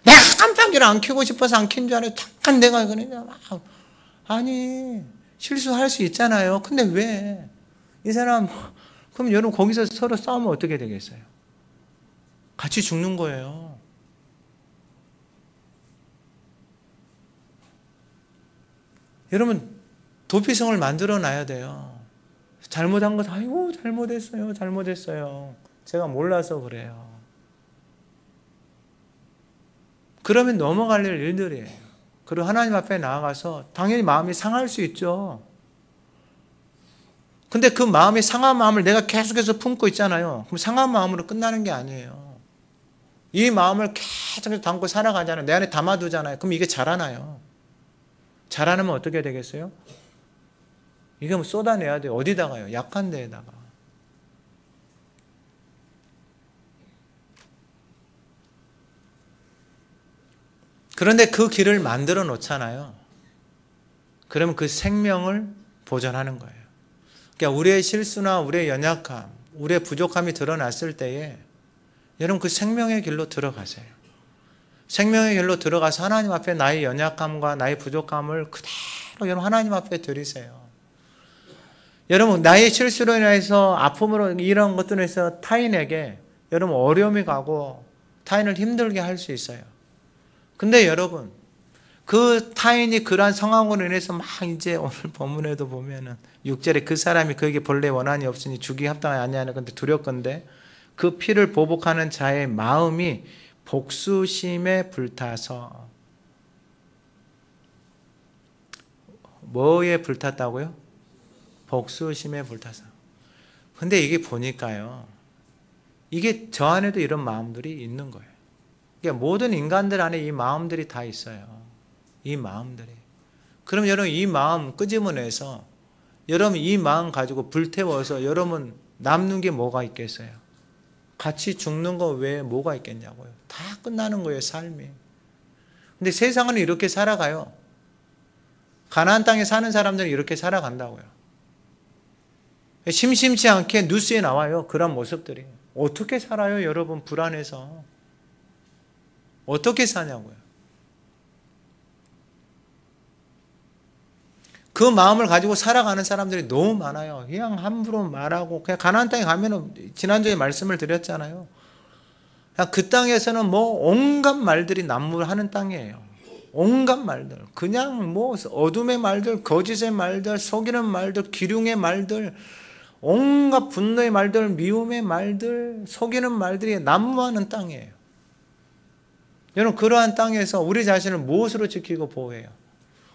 내가 깜빡이를 안 켜고 싶어서 안 켠 줄 알아요. 잠깐 내가 그러냐 아니 실수할 수 있잖아요. 근데 왜 이 사람 그럼 여러분 거기서 서로 싸우면 어떻게 되겠어요? 같이 죽는 거예요. 여러분 도피성을 만들어 놔야 돼요. 잘못한 것, 아이고, 잘못했어요. 제가 몰라서 그래요. 그러면 넘어갈 일들이에요. 그리고 하나님 앞에 나아가서 당연히 마음이 상할 수 있죠. 근데 그 마음이 상한 마음을 내가 계속해서 품고 있잖아요. 그럼 상한 마음으로 끝나는 게 아니에요. 이 마음을 계속해서 담고 살아가잖아요. 내 안에 담아두잖아요. 그럼 이게 자라나요. 자라나면 어떻게 되겠어요? 이게 쏟아내야 돼요. 어디다가요? 약한 데에다가. 그런데 그 길을 만들어 놓잖아요. 그러면 그 생명을 보존하는 거예요. 그러니까 우리의 실수나 우리의 연약함, 우리의 부족함이 드러났을 때에 여러분 그 생명의 길로 들어가세요. 생명의 길로 들어가서 하나님 앞에 나의 연약함과 나의 부족함을 그대로 여러분 하나님 앞에 드리세요. 여러분 나의 실수로 인해서 아픔으로 이런 것들로 해서 타인에게 여러분 어려움이 가고 타인을 힘들게 할 수 있어요. 근데 여러분 그 타인이 그러한 상황으로 인해서 막 이제 오늘 본문에도 보면은 6절에 그 사람이 그에게 본래 원한이 없으니 죽이 합당하지 아니하는 건데 두렵건대 그 피를 보복하는 자의 마음이 복수심에 불타서 뭐에 불탔다고요? 복수심에 불타서. 근데 이게 보니까요. 이게 저 안에도 이런 마음들이 있는 거예요. 그러니까 모든 인간들 안에 이 마음들이 다 있어요. 이 마음들이. 그럼 여러분 이 마음 끄집어내서 여러분 이 마음 가지고 불태워서 여러분 남는 게 뭐가 있겠어요? 같이 죽는 거 외에 뭐가 있겠냐고요. 다 끝나는 거예요, 삶이. 근데 세상은 이렇게 살아가요. 가나안 땅에 사는 사람들은 이렇게 살아간다고요. 심심치 않게 뉴스에 나와요. 그런 모습들이. 어떻게 살아요, 여러분? 불안해서. 어떻게 사냐고요. 그 마음을 가지고 살아가는 사람들이 너무 많아요. 그냥 함부로 말하고, 그냥 가나안 땅에 가면은, 지난주에 말씀을 드렸잖아요. 그냥 그 땅에서는 뭐 온갖 말들이 난무하는 땅이에요. 온갖 말들. 그냥 뭐 어둠의 말들, 거짓의 말들, 속이는 말들, 기륭의 말들, 온갖 분노의 말들, 미움의 말들, 속이는 말들이 난무하는 땅이에요. 여러분, 그러한 땅에서 우리 자신을 무엇으로 지키고 보호해요?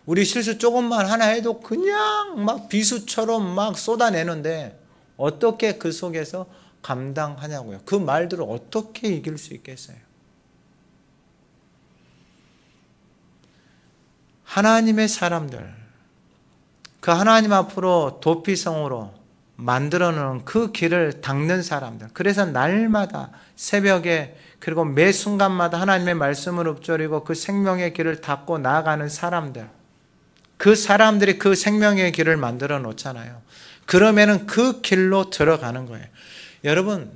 우리 실수 조금만 하나 해도 그냥 막 비수처럼 막 쏟아내는데 어떻게 그 속에서 감당하냐고요. 그 말들을 어떻게 이길 수 있겠어요? 하나님의 사람들, 그 하나님 앞으로 도피성으로 만들어 놓은 그 길을 닦는 사람들. 그래서 날마다 새벽에 그리고 매 순간마다 하나님의 말씀을 읊조리고 그 생명의 길을 닦고 나아가는 사람들. 그 사람들이 그 생명의 길을 만들어 놓잖아요. 그러면은 그 길로 들어가는 거예요. 여러분,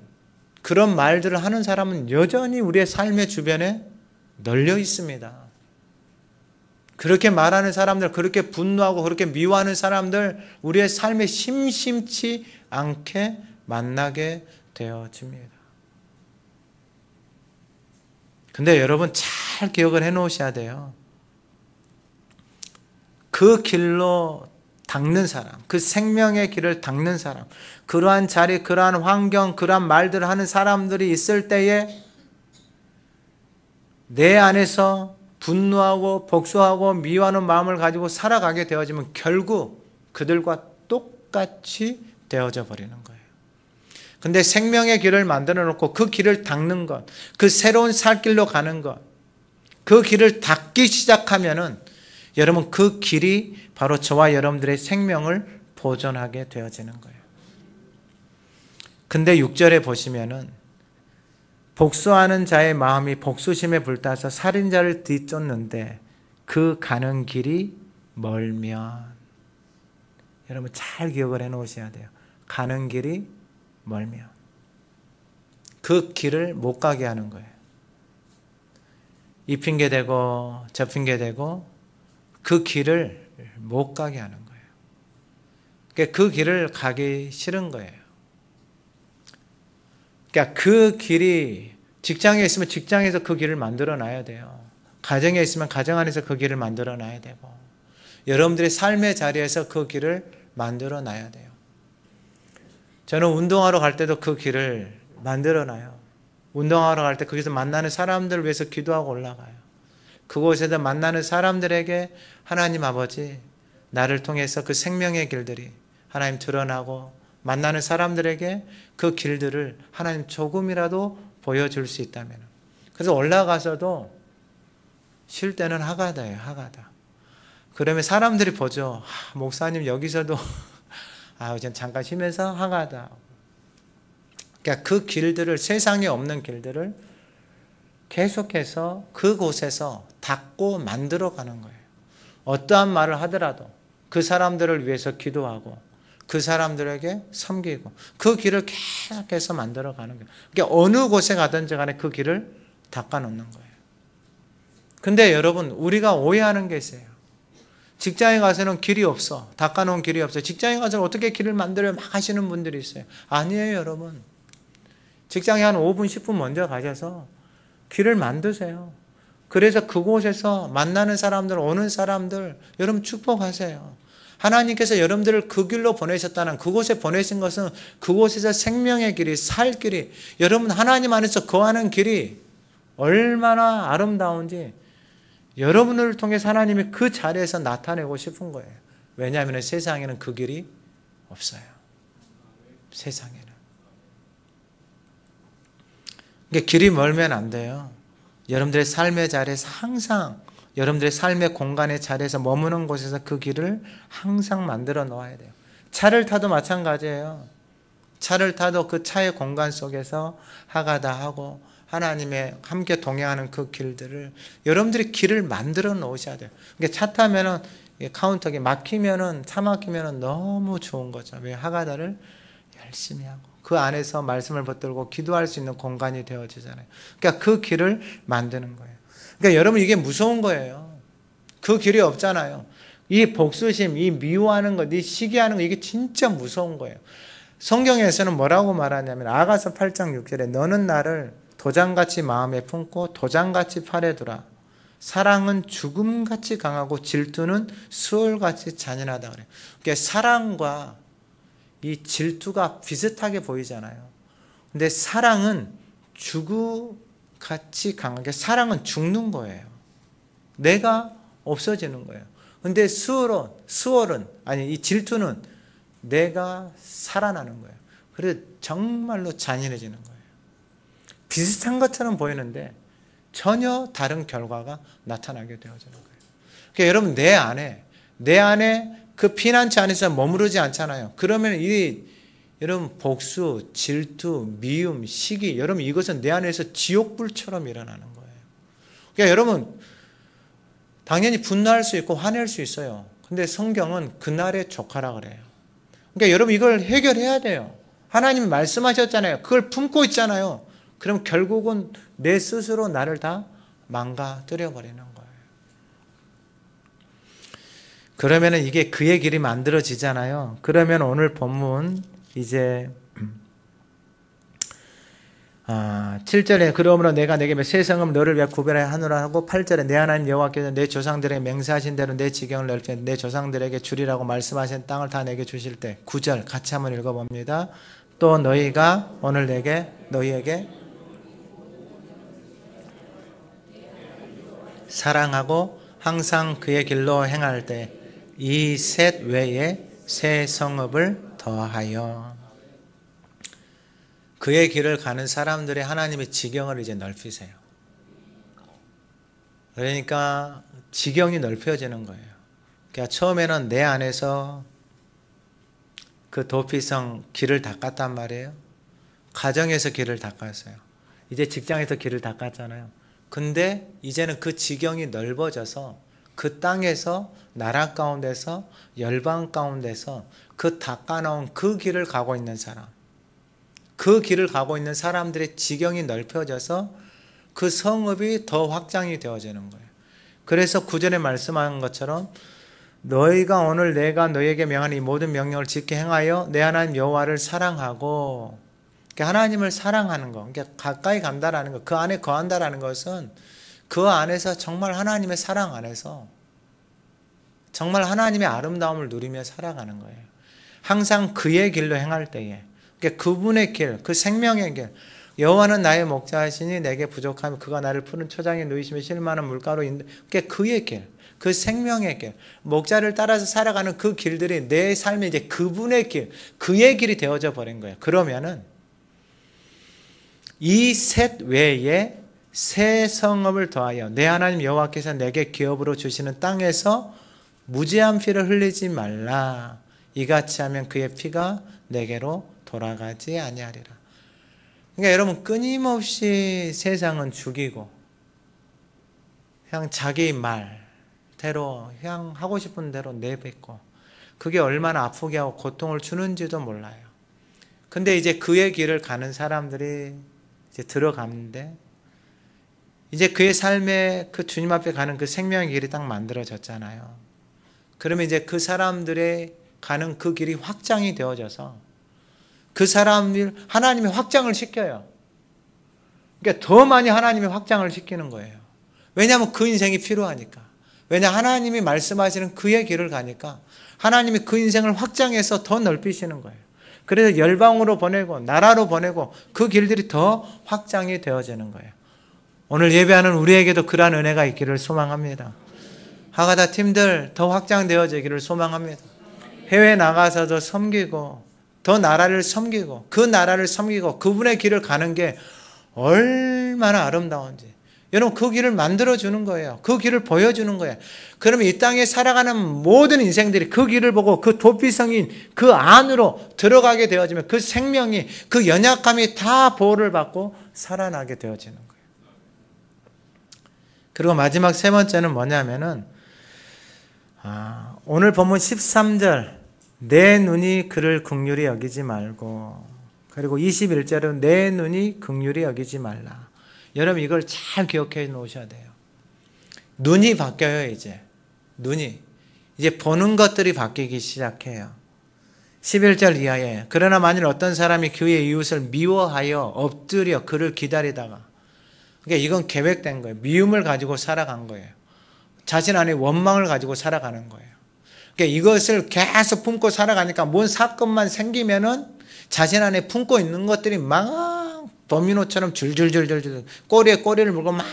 그런 말들을 하는 사람은 여전히 우리의 삶의 주변에 널려 있습니다. 그렇게 말하는 사람들, 그렇게 분노하고 그렇게 미워하는 사람들, 우리의 삶에 심심치 않게 만나게 되어집니다. 근데 여러분 잘 기억을 해 놓으셔야 돼요. 그 길로 닦는 사람, 그 생명의 길을 닦는 사람, 그러한 자리, 그러한 환경, 그러한 말들을 하는 사람들이 있을 때에 내 안에서 분노하고 복수하고 미워하는 마음을 가지고 살아가게 되어지면 결국 그들과 똑같이 되어져 버리는 거예요. 근데 생명의 길을 만들어 놓고 그 길을 닦는 것, 그 새로운 살 길로 가는 것, 그 길을 닦기 시작하면은 여러분 그 길이 바로 저와 여러분들의 생명을 보존하게 되어지는 거예요. 근데 6절에 보시면은 복수하는 자의 마음이 복수심에 불타서 살인자를 뒤쫓는데 그 가는 길이 멀면, 여러분 잘 기억을 해 놓으셔야 돼요. 가는 길이 멀면 그 길을 못 가게 하는 거예요. 이 핑계 대고 저 핑계 대고 그 길을 못 가게 하는 거예요. 그러니까 그 길을 가기 싫은 거예요. 그러니까 그 길이 직장에 있으면 직장에서 그 길을 만들어 놔야 돼요. 가정에 있으면 가정 안에서 그 길을 만들어 놔야 되고, 여러분들의 삶의 자리에서 그 길을 만들어 놔야 돼요. 저는 운동하러 갈 때도 그 길을 만들어 놔요. 운동하러 갈 때 거기서 만나는 사람들을 위해서 기도하고 올라가요. 그곳에서 만나는 사람들에게 하나님 아버지, 나를 통해서 그 생명의 길들이 하나님 드러나고, 만나는 사람들에게 그 길들을 하나님 조금이라도 보여줄 수 있다면. 그래서 올라가서도 쉴 때는 하가다예요, 하가다. 그러면 사람들이 보죠. 목사님 여기서도 잠깐 쉬면서 하가다. 그러니까 그 길들을, 세상에 없는 길들을 계속해서 그곳에서 닦고 만들어가는 거예요. 어떠한 말을 하더라도 그 사람들을 위해서 기도하고 그 사람들에게 섬기고 그 길을 계속해서 만들어가는 거예요. 그러니까 어느 곳에 가든지 간에 그 길을 닦아놓는 거예요. 근데 여러분, 우리가 오해하는 게 있어요. 직장에 가서는 길이 없어. 닦아놓은 길이 없어. 직장에 가서 어떻게 길을 만들어요? 막 하시는 분들이 있어요. 아니에요, 여러분. 직장에 한 5분, 10분 먼저 가셔서 길을 만드세요. 그래서 그곳에서 만나는 사람들, 오는 사람들, 여러분 축복하세요. 하나님께서 여러분들을 그 길로 보내셨다는, 그곳에 보내신 것은 그곳에서 생명의 길이, 살 길이, 여러분 하나님 안에서 거하는 길이 얼마나 아름다운지 여러분을 통해서 하나님이 그 자리에서 나타내고 싶은 거예요. 왜냐하면 세상에는 그 길이 없어요. 세상에는. 그러니까 길이 멀면 안 돼요. 여러분들의 삶의 자리에서 항상, 여러분들의 삶의 공간의 자리에서 머무는 곳에서 그 길을 항상 만들어 놓아야 돼요. 차를 타도 마찬가지예요. 차를 타도 그 차의 공간 속에서 하가다 하고 하나님의 함께 동행하는 그 길들을 여러분들이 길을 만들어 놓으셔야 돼요. 그러니까 차 타면은 카운터에 막히면은, 차 막히면은 너무 좋은 거죠. 왜? 하가다를 열심히 하고 그 안에서 말씀을 붙들고 기도할 수 있는 공간이 되어지잖아요. 그러니까 그 길을 만드는 거예요. 그러니까 여러분 이게 무서운 거예요. 그 길이 없잖아요. 이 복수심, 이 미워하는 것, 이 시기하는 것, 이게 진짜 무서운 거예요. 성경에서는 뭐라고 말하냐면 아가서 8장 6절에 너는 나를 도장같이 마음에 품고 도장같이 팔에 두라. 사랑은 죽음같이 강하고 질투는 수월같이 잔인하다 그래요. 그러니까 사랑과 이 질투가 비슷하게 보이잖아요. 근데 사랑은 죽음같이 강하게, 사랑은 죽는 거예요. 내가 없어지는 거예요. 근데 수월은 아니 이 질투는 내가 살아나는 거예요. 그래서 정말로 잔인해지는 거예요. 비슷한 것처럼 보이는데 전혀 다른 결과가 나타나게 되어지는 거예요. 그러니까 여러분 내 안에 그 피난처 안에서 머무르지 않잖아요. 그러면 여러분 복수, 질투, 미움, 시기, 여러분 이것은 내 안에서 지옥불처럼 일어나는 거예요. 그러니까 여러분 당연히 분노할 수 있고 화낼 수 있어요. 근데 성경은 그날의 조카라 그래요. 그러니까 여러분 이걸 해결해야 돼요. 하나님이 말씀하셨잖아요. 그걸 품고 있잖아요. 그럼 결국은 내 스스로 나를 다 망가뜨려 버리는 거예요. 그러면 이게 그의 길이 만들어지잖아요. 그러면 오늘 본문 이제 7절에 그러므로 내가 내게 새 성읍 너를 위하여 구별하여 하노라 하고 8절에 내 하나님 여호와께서 내 조상들에게 맹세하신 대로 내 지경을 넓혀 내 조상들에게 주리라고 말씀하신 땅을 다 내게 주실 때 9절 같이 한번 읽어봅니다. 또 너희가 오늘 너희에게 사랑하고 항상 그의 길로 행할 때 이 셋 외에 새 성읍을 더하여 그의 길을 가는 사람들의 하나님의 지경을 이제 넓히세요. 그러니까 지경이 넓혀지는 거예요. 그러니까 처음에는 내 안에서 그 도피성 길을 닦았단 말이에요. 가정에서 길을 닦았어요. 이제 직장에서 길을 닦았잖아요. 근데 이제는 그 지경이 넓어져서 그 땅에서 나라 가운데서 열방 가운데서 그 닦아놓은 그 길을 가고 있는 사람, 그 길을 가고 있는 사람들의 지경이 넓혀져서 그 성읍이 더 확장이 되어지는 거예요. 그래서 구절에 말씀한 것처럼 너희가 오늘 내가 너희에게 명한 이 모든 명령을 지켜 행하여 내 하나님 여호와를 사랑하고, 그러니까 하나님을 사랑하는 거, 그러니까 가까이 간다라는 거, 그 안에 거한다라는 것은 그 안에서 정말 하나님의 사랑 안에서 정말 하나님의 아름다움을 누리며 살아가는 거예요. 항상 그의 길로 행할 때에, 그러니까 그분의 길, 그 생명의 길, 여호와는 나의 목자이시니 내게 부족하며 그가 나를 푸른 초장에 누이시며 실만한 물가로 인도, 그러니까 그의 길, 그 생명의 길, 목자를 따라서 살아가는 그 길들이 내 삶에 이제 그분의 길, 그의 길이 되어져 버린 거예요. 그러면은 이 셋 외에 새 성읍을 더하여 내 하나님 여호와께서 내게 기업으로 주시는 땅에서 무죄한 피를 흘리지 말라. 이같이 하면 그의 피가 내게로 돌아가지 아니하리라. 그러니까 여러분 끊임없이 세상은 죽이고 그냥 자기 말대로 그냥 하고 싶은 대로 내뱉고 그게 얼마나 아프게 하고 고통을 주는지도 몰라요. 근데 이제 그의 길을 가는 사람들이 이제 들어가는데 이제 그의 삶에 그 주님 앞에 가는 그 생명의 길이 딱 만들어졌잖아요. 그러면 이제 그 사람들의 가는 그 길이 확장이 되어져서 그 사람을 하나님이 확장을 시켜요. 그러니까 더 많이 하나님이 확장을 시키는 거예요. 왜냐하면 그 인생이 필요하니까. 왜냐 하나님이 말씀하시는 그의 길을 가니까 하나님이 그 인생을 확장해서 더 넓히시는 거예요. 그래서 열방으로 보내고 나라로 보내고 그 길들이 더 확장이 되어지는 거예요. 오늘 예배하는 우리에게도 그러한 은혜가 있기를 소망합니다. 하가다 팀들 더 확장되어지기를 소망합니다. 해외 나가서도 섬기고 더 나라를 섬기고 그 나라를 섬기고 그분의 길을 가는 게 얼마나 아름다운지 여러분 그 길을 만들어주는 거예요. 그 길을 보여주는 거예요. 그러면 이 땅에 살아가는 모든 인생들이 그 길을 보고 그 도피성인 그 안으로 들어가게 되어지면 그 생명이 그 연약함이 다 보호를 받고 살아나게 되어지는 거예요. 그리고 마지막 세 번째는 뭐냐면은 오늘 본문 13절 내 눈이 그를 긍휼히 여기지 말고, 그리고 21절은 내 눈이 긍휼히 여기지 말라. 여러분 이걸 잘 기억해 놓으셔야 돼요. 눈이 바뀌어요. 이제 눈이 이제 보는 것들이 바뀌기 시작해요. 11절 이하에 그러나 만일 어떤 사람이 그의 이웃을 미워하여 엎드려 그를 기다리다가, 그러니까 이건 계획된 거예요. 미움을 가지고 살아간 거예요. 자신 안에 원망을 가지고 살아가는 거예요. 그러니까 이것을 계속 품고 살아가니까 뭔 사건만 생기면은 자신 안에 품고 있는 것들이 막 도미노처럼 줄줄줄줄줄 꼬리에 꼬리를 물고 막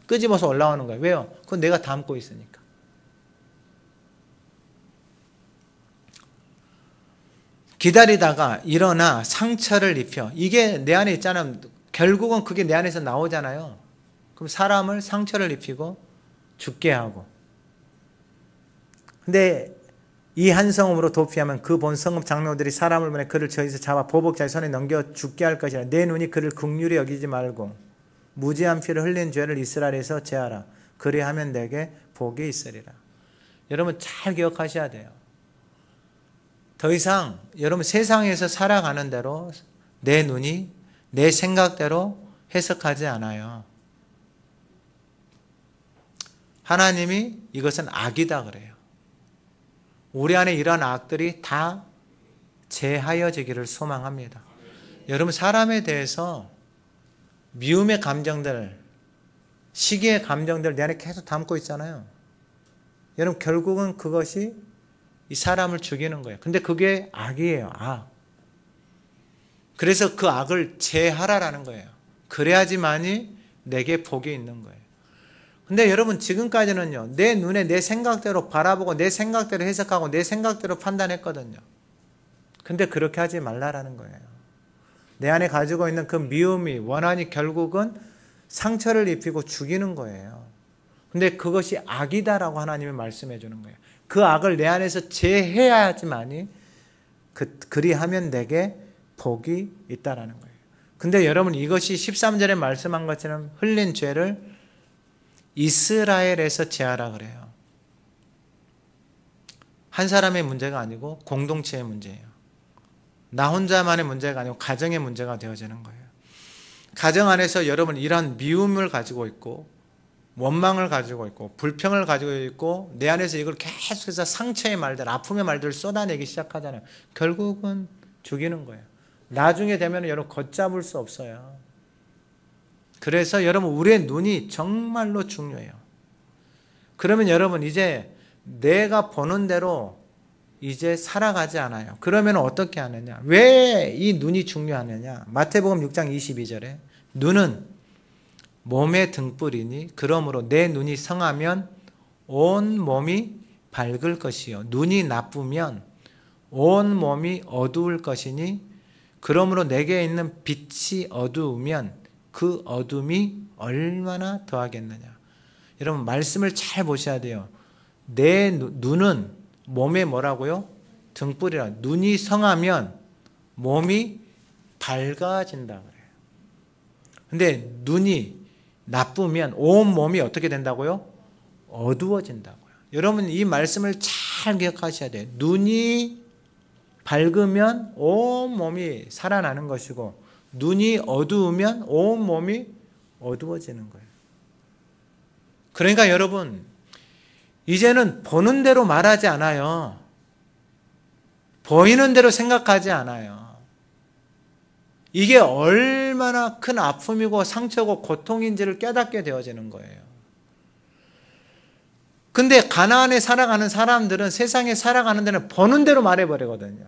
끄집어서 올라오는 거예요. 왜요? 그건 내가 담고 있으니까. 기다리다가 일어나 상처를 입혀. 이게 내 안에 있잖아요. 결국은 그게 내 안에서 나오잖아요. 그럼 사람을 상처를 입히고 죽게 하고. 근데 이 한 성읍으로 도피하면 그 본 성읍 장로들이 사람을 보내 그를 저희서 잡아 보복자의 손에 넘겨 죽게 할 것이라. 내 눈이 그를 긍휼히 여기지 말고 무지한 피를 흘린 죄를 이스라엘에서 제하라. 그리하면 내게 복이 있으리라. 여러분 잘 기억하셔야 돼요. 더 이상 여러분 세상에서 살아가는 대로 내 눈이 내 생각대로 해석하지 않아요. 하나님이 이것은 악이다 그래요. 우리 안에 이러한 악들이 다 제하여지기를 소망합니다. 여러분 사람에 대해서 미움의 감정들, 시기의 감정들 내 안에 계속 담고 있잖아요. 여러분 결국은 그것이 이 사람을 죽이는 거예요. 근데 그게 악이에요. 악. 그래서 그 악을 제하라라는 거예요. 그래야지만이 내게 복이 있는 거예요. 근데 여러분 지금까지는요, 내 눈에 내 생각대로 바라보고 내 생각대로 해석하고 내 생각대로 판단했거든요. 근데 그렇게 하지 말라라는 거예요. 내 안에 가지고 있는 그 미움이 원한이 결국은 상처를 입히고 죽이는 거예요. 근데 그것이 악이다라고 하나님이 말씀해 주는 거예요. 그 악을 내 안에서 제해야지만이 그리하면 내게 복이 있다라는 거예요. 근데 여러분 이것이 13절에 말씀한 것처럼 흘린 죄를 이스라엘에서 제하라 그래요. 한 사람의 문제가 아니고 공동체의 문제예요. 나 혼자만의 문제가 아니고 가정의 문제가 되어지는 거예요. 가정 안에서 여러분 이런 미움을 가지고 있고 원망을 가지고 있고 불평을 가지고 있고 내 안에서 이걸 계속해서 상처의 말들, 아픔의 말들을 쏟아내기 시작하잖아요. 결국은 죽이는 거예요. 나중에 되면 여러분 걷잡을 수 없어요. 그래서 여러분 우리의 눈이 정말로 중요해요. 그러면 여러분 이제 내가 보는 대로 이제 살아가지 않아요. 그러면 어떻게 하느냐? 왜 이 눈이 중요하느냐? 마태복음 6장 22절에 눈은 몸의 등불이니 그러므로 내 눈이 성하면 온 몸이 밝을 것이요 눈이 나쁘면 온 몸이 어두울 것이니 그러므로 내게 있는 빛이 어두우면 그 어둠이 얼마나 더하겠느냐. 여러분 말씀을 잘 보셔야 돼요. 내 눈은 몸에 뭐라고요? 등불이라. 눈이 성하면 몸이 밝아진다 그래요. 근데 눈이 나쁘면 온 몸이 어떻게 된다고요? 어두워진다고요. 여러분 이 말씀을 잘 기억하셔야 돼요. 눈이 밝으면 온 몸이 살아나는 것이고 눈이 어두우면 온 몸이 어두워지는 거예요. 그러니까 여러분 이제는 보는 대로 말하지 않아요. 보이는 대로 생각하지 않아요. 이게 얼마나 큰 아픔이고 상처고 고통인지를 깨닫게 되어지는 거예요. 근데 가나안에 살아가는 사람들은 세상에 살아가는 데는 보는 대로 말해버리거든요.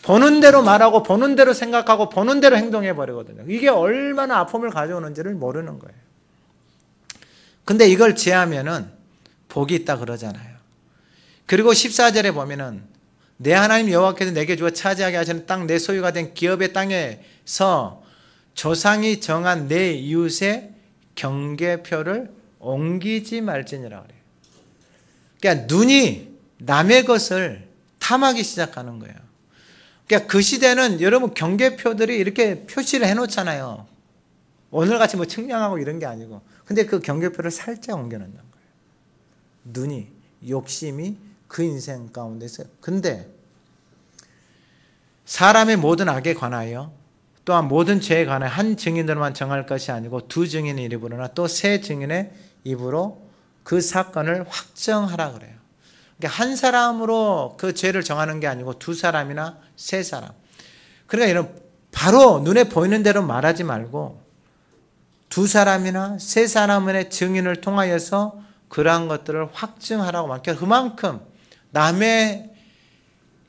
보는 대로 말하고 보는 대로 생각하고 보는 대로 행동해버리거든요. 이게 얼마나 아픔을 가져오는지를 모르는 거예요. 근데 이걸 제하면은 복이 있다 그러잖아요. 그리고 14절에 보면은 내 하나님 여호와께서 내게 주어 차지하게 하시는 땅 내 소유가 된 기업의 땅에서 조상이 정한 내 이웃의 경계표를 옮기지 말지니라 그래요. 그러니까 눈이 남의 것을 탐하기 시작하는 거예요. 그러니까 그 시대는 여러분 경계표들이 이렇게 표시를 해놓잖아요. 오늘같이 뭐 측량하고 이런 게 아니고. 근데 그 경계표를 살짝 옮겨놓는 거예요. 눈이, 욕심이 그 인생 가운데서. 근데 사람의 모든 악에 관하여 또한 모든 죄에 관하여 한 증인으로만 정할 것이 아니고 두 증인의 입으로나 또 세 증인의 입으로 그 사건을 확정하라 그래요. 그러니까 한 사람으로 그 죄를 정하는 게 아니고 두 사람이나 세 사람. 그러니까 이런 바로 눈에 보이는 대로 말하지 말고 두 사람이나 세 사람의 증인을 통하여서 그러한 것들을 확증하라고 말해요. 그만큼 남의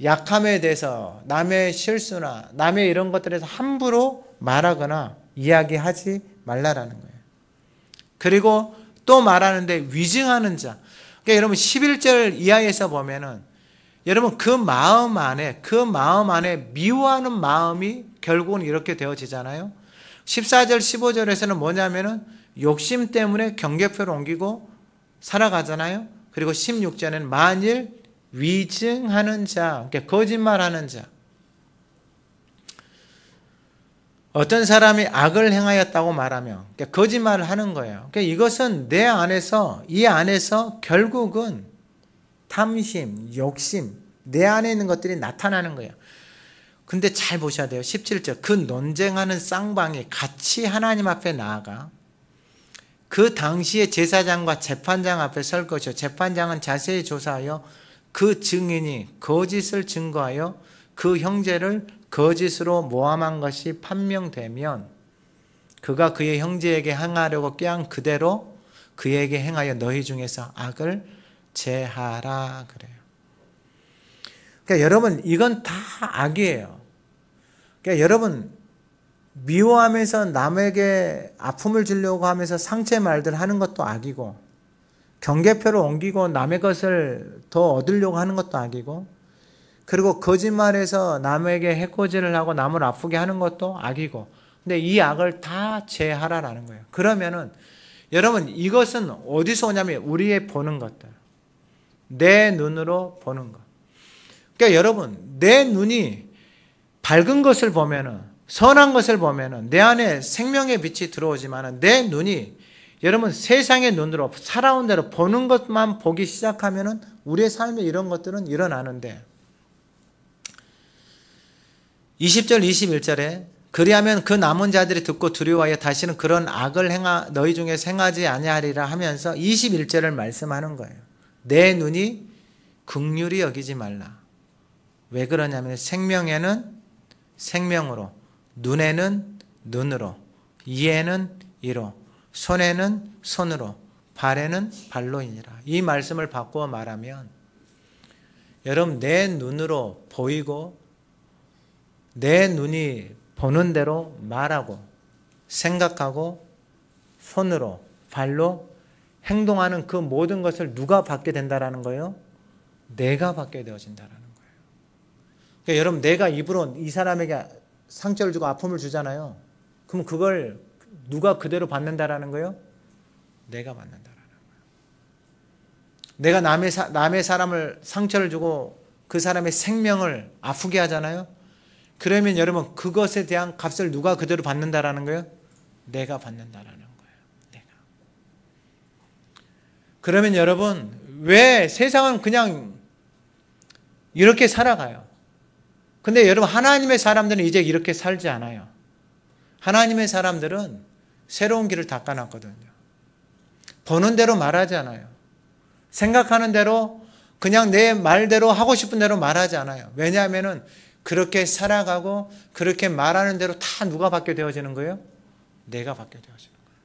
약함에 대해서, 남의 실수나 남의 이런 것들에 대해서 함부로 말하거나 이야기하지 말라라는 거예요. 그리고 또 말하는데 위증하는 자. 그러니까 여러분 11절 이하에서 보면은 여러분 그 마음 안에 미워하는 마음이 결국은 이렇게 되어지잖아요. 14절 15절에서는 뭐냐면은 욕심 때문에 경계표를 옮기고 살아가잖아요. 그리고 16절에는 만일 위증하는 자, 그러니까 거짓말하는 자. 어떤 사람이 악을 행하였다고 말하며 그러니까 거짓말을 하는 거예요. 그러니까 이것은 내 안에서, 이 안에서 결국은 탐심, 욕심, 내 안에 있는 것들이 나타나는 거예요. 근데 잘 보셔야 돼요. 17절. 그 논쟁하는 쌍방이 같이 하나님 앞에 나아가 그 당시에 제사장과 재판장 앞에 설 것이요. 재판장은 자세히 조사하여 그 증인이 거짓을 증거하여 그 형제를 거짓으로 모함한 것이 판명되면 그가 그의 형제에게 행하려고 꾀한 그대로 그에게 행하여 너희 중에서 악을 제하라 그래요. 그러니까 여러분 이건 다 악이에요. 그러니까 여러분 미워하면서 남에게 아픔을 주려고 하면서 상처의 말들 하는 것도 악이고 경계표를 옮기고 남의 것을 더 얻으려고 하는 것도 악이고 그리고 거짓말해서 남에게 해코지를 하고 남을 아프게 하는 것도 악이고 근데 이 악을 다 제하라라는 거예요. 그러면은 여러분 이것은 어디서 오냐면 우리의 보는 것들 내 눈으로 보는 것. 그러니까 여러분 내 눈이 밝은 것을 보면은 선한 것을 보면은 내 안에 생명의 빛이 들어오지만은 내 눈이 여러분 세상의 눈으로 살아온 대로 보는 것만 보기 시작하면은 우리의 삶에 이런 것들은 일어나는데 20절 21절에 그리하면 그 남은 자들이 듣고 두려워하여 다시는 그런 악을 너희 중에서 행하지 아니하리라 하면서 21절을 말씀하는 거예요. 내 눈이 긍휼히 여기지 말라. 왜 그러냐면 생명에는 생명으로 눈에는 눈으로 이에는 이로 손에는 손으로 발에는 발로이니라. 이 말씀을 바꾸어 말하면 여러분 내 눈으로 보이고 내 눈이 보는 대로 말하고 생각하고 손으로 발로 행동하는 그 모든 것을 누가 받게 된다라는 거예요? 내가 받게 되어진다라는 거예요. 그러니까 여러분 내가 입으로 이 사람에게 상처를 주고 아픔을 주잖아요. 그럼 그걸 누가 그대로 받는다라는 거예요? 내가 받는다라는 거예요. 내가 남의 사람을 상처를 주고 그 사람의 생명을 아프게 하잖아요. 그러면 여러분 그것에 대한 값을 누가 그대로 받는다라는 거예요? 내가 받는다라는 거예요. 내가. 그러면 여러분 왜 세상은 그냥 이렇게 살아가요? 근데 여러분 하나님의 사람들은 이제 이렇게 살지 않아요. 하나님의 사람들은 새로운 길을 닦아놨거든요. 보는 대로 말하지 않아요. 생각하는 대로 그냥 내 말대로 하고 싶은 대로 말하지 않아요. 왜냐하면은 그렇게 살아가고 그렇게 말하는 대로 다 누가 받게 되어지는 거예요? 내가 받게 되어지는 거예요.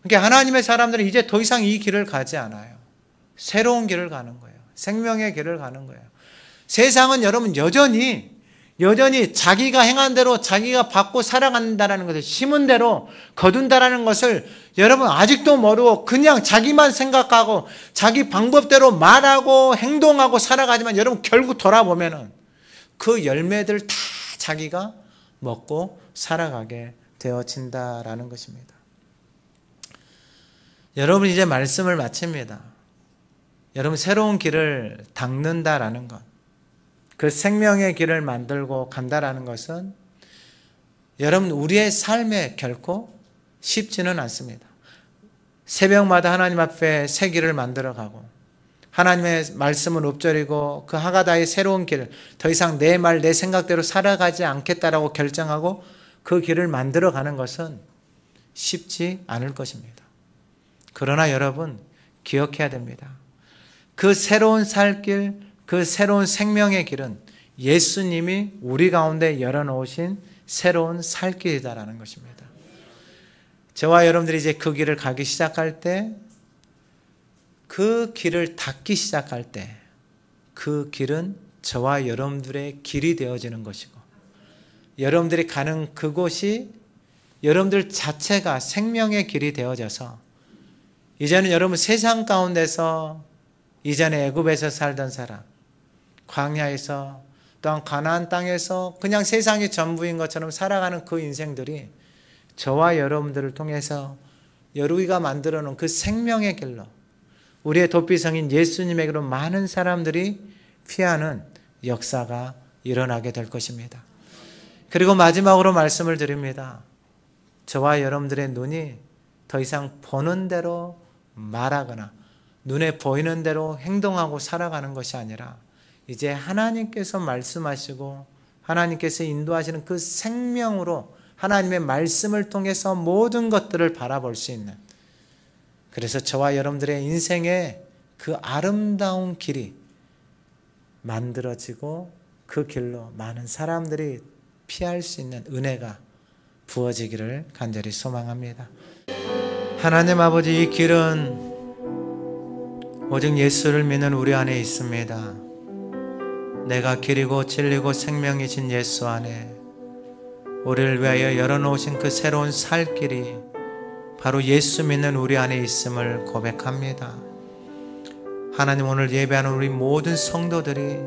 그러니까 하나님의 사람들은 이제 더 이상 이 길을 가지 않아요. 새로운 길을 가는 거예요. 생명의 길을 가는 거예요. 세상은 여러분 여전히 자기가 행한 대로 자기가 받고 살아간다는 것을 심은 대로 거둔다라는 것을 여러분 아직도 모르고 그냥 자기만 생각하고 자기 방법대로 말하고 행동하고 살아가지만 여러분 결국 돌아보면은 그 열매들 다 자기가 먹고 살아가게 되어진다라는 것입니다. 여러분 이제 말씀을 마칩니다. 여러분 새로운 길을 닦는다라는 것, 그 생명의 길을 만들고 간다라는 것은 여러분 우리의 삶에 결코 쉽지는 않습니다. 새벽마다 하나님 앞에 새 길을 만들어가고 하나님의 말씀을 읊조리고 그 하가다의 새로운 길, 더 이상 내 말, 내 생각대로 살아가지 않겠다라고 결정하고 그 길을 만들어가는 것은 쉽지 않을 것입니다. 그러나 여러분 기억해야 됩니다. 그 새로운 살 길, 그 새로운 생명의 길은 예수님이 우리 가운데 열어놓으신 새로운 살 길이다라는 것입니다. 저와 여러분들이 이제 그 길을 가기 시작할 때, 그 길을 닫기 시작할 때, 그 길은 저와 여러분들의 길이 되어지는 것이고, 여러분들이 가는 그곳이 여러분들 자체가 생명의 길이 되어져서, 이제는 여러분 세상 가운데서 이전에 애굽에서 살던 사람, 광야에서 또한 가나안 땅에서 그냥 세상이 전부인 것처럼 살아가는 그 인생들이 저와 여러분들을 통해서 우리가 만들어 놓은 그 생명의 길로, 우리의 도피성인 예수님에게로 많은 사람들이 피하는 역사가 일어나게 될 것입니다. 그리고 마지막으로 말씀을 드립니다. 저와 여러분들의 눈이 더 이상 보는 대로 말하거나 눈에 보이는 대로 행동하고 살아가는 것이 아니라 이제 하나님께서 말씀하시고 하나님께서 인도하시는 그 생명으로 하나님의 말씀을 통해서 모든 것들을 바라볼 수 있는, 그래서 저와 여러분들의 인생의 그 아름다운 길이 만들어지고 그 길로 많은 사람들이 피할 수 있는 은혜가 부어지기를 간절히 소망합니다. 하나님 아버지, 이 길은 오직 예수를 믿는 우리 안에 있습니다. 내가 길이고 진리고 생명이신 예수 안에 우리를 위하여 열어놓으신 그 새로운 살 길이 바로 예수 믿는 우리 안에 있음을 고백합니다. 하나님, 오늘 예배하는 우리 모든 성도들이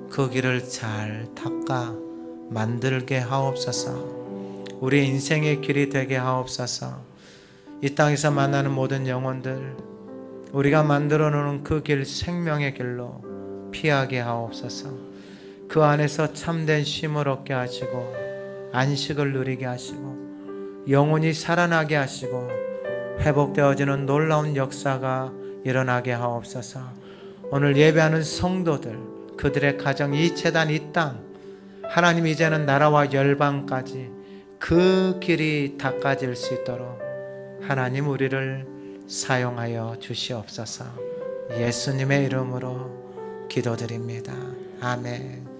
그 길을 잘 닦아 만들게 하옵소서. 우리의 인생의 길이 되게 하옵소서. 이 땅에서 만나는 모든 영혼들, 우리가 만들어 놓은 그 길, 생명의 길로 피하게 하옵소서. 그 안에서 참된 쉼을 얻게 하시고 안식을 누리게 하시고 영혼이 살아나게 하시고 회복되어지는 놀라운 역사가 일어나게 하옵소서. 오늘 예배하는 성도들, 그들의 가정, 이 재단, 이 땅, 하나님 이제는 나라와 열방까지 그 길이 닦아질 수 있도록 하나님 우리를 사용하여 주시옵소서. 예수님의 이름으로 기도드립니다. 아멘.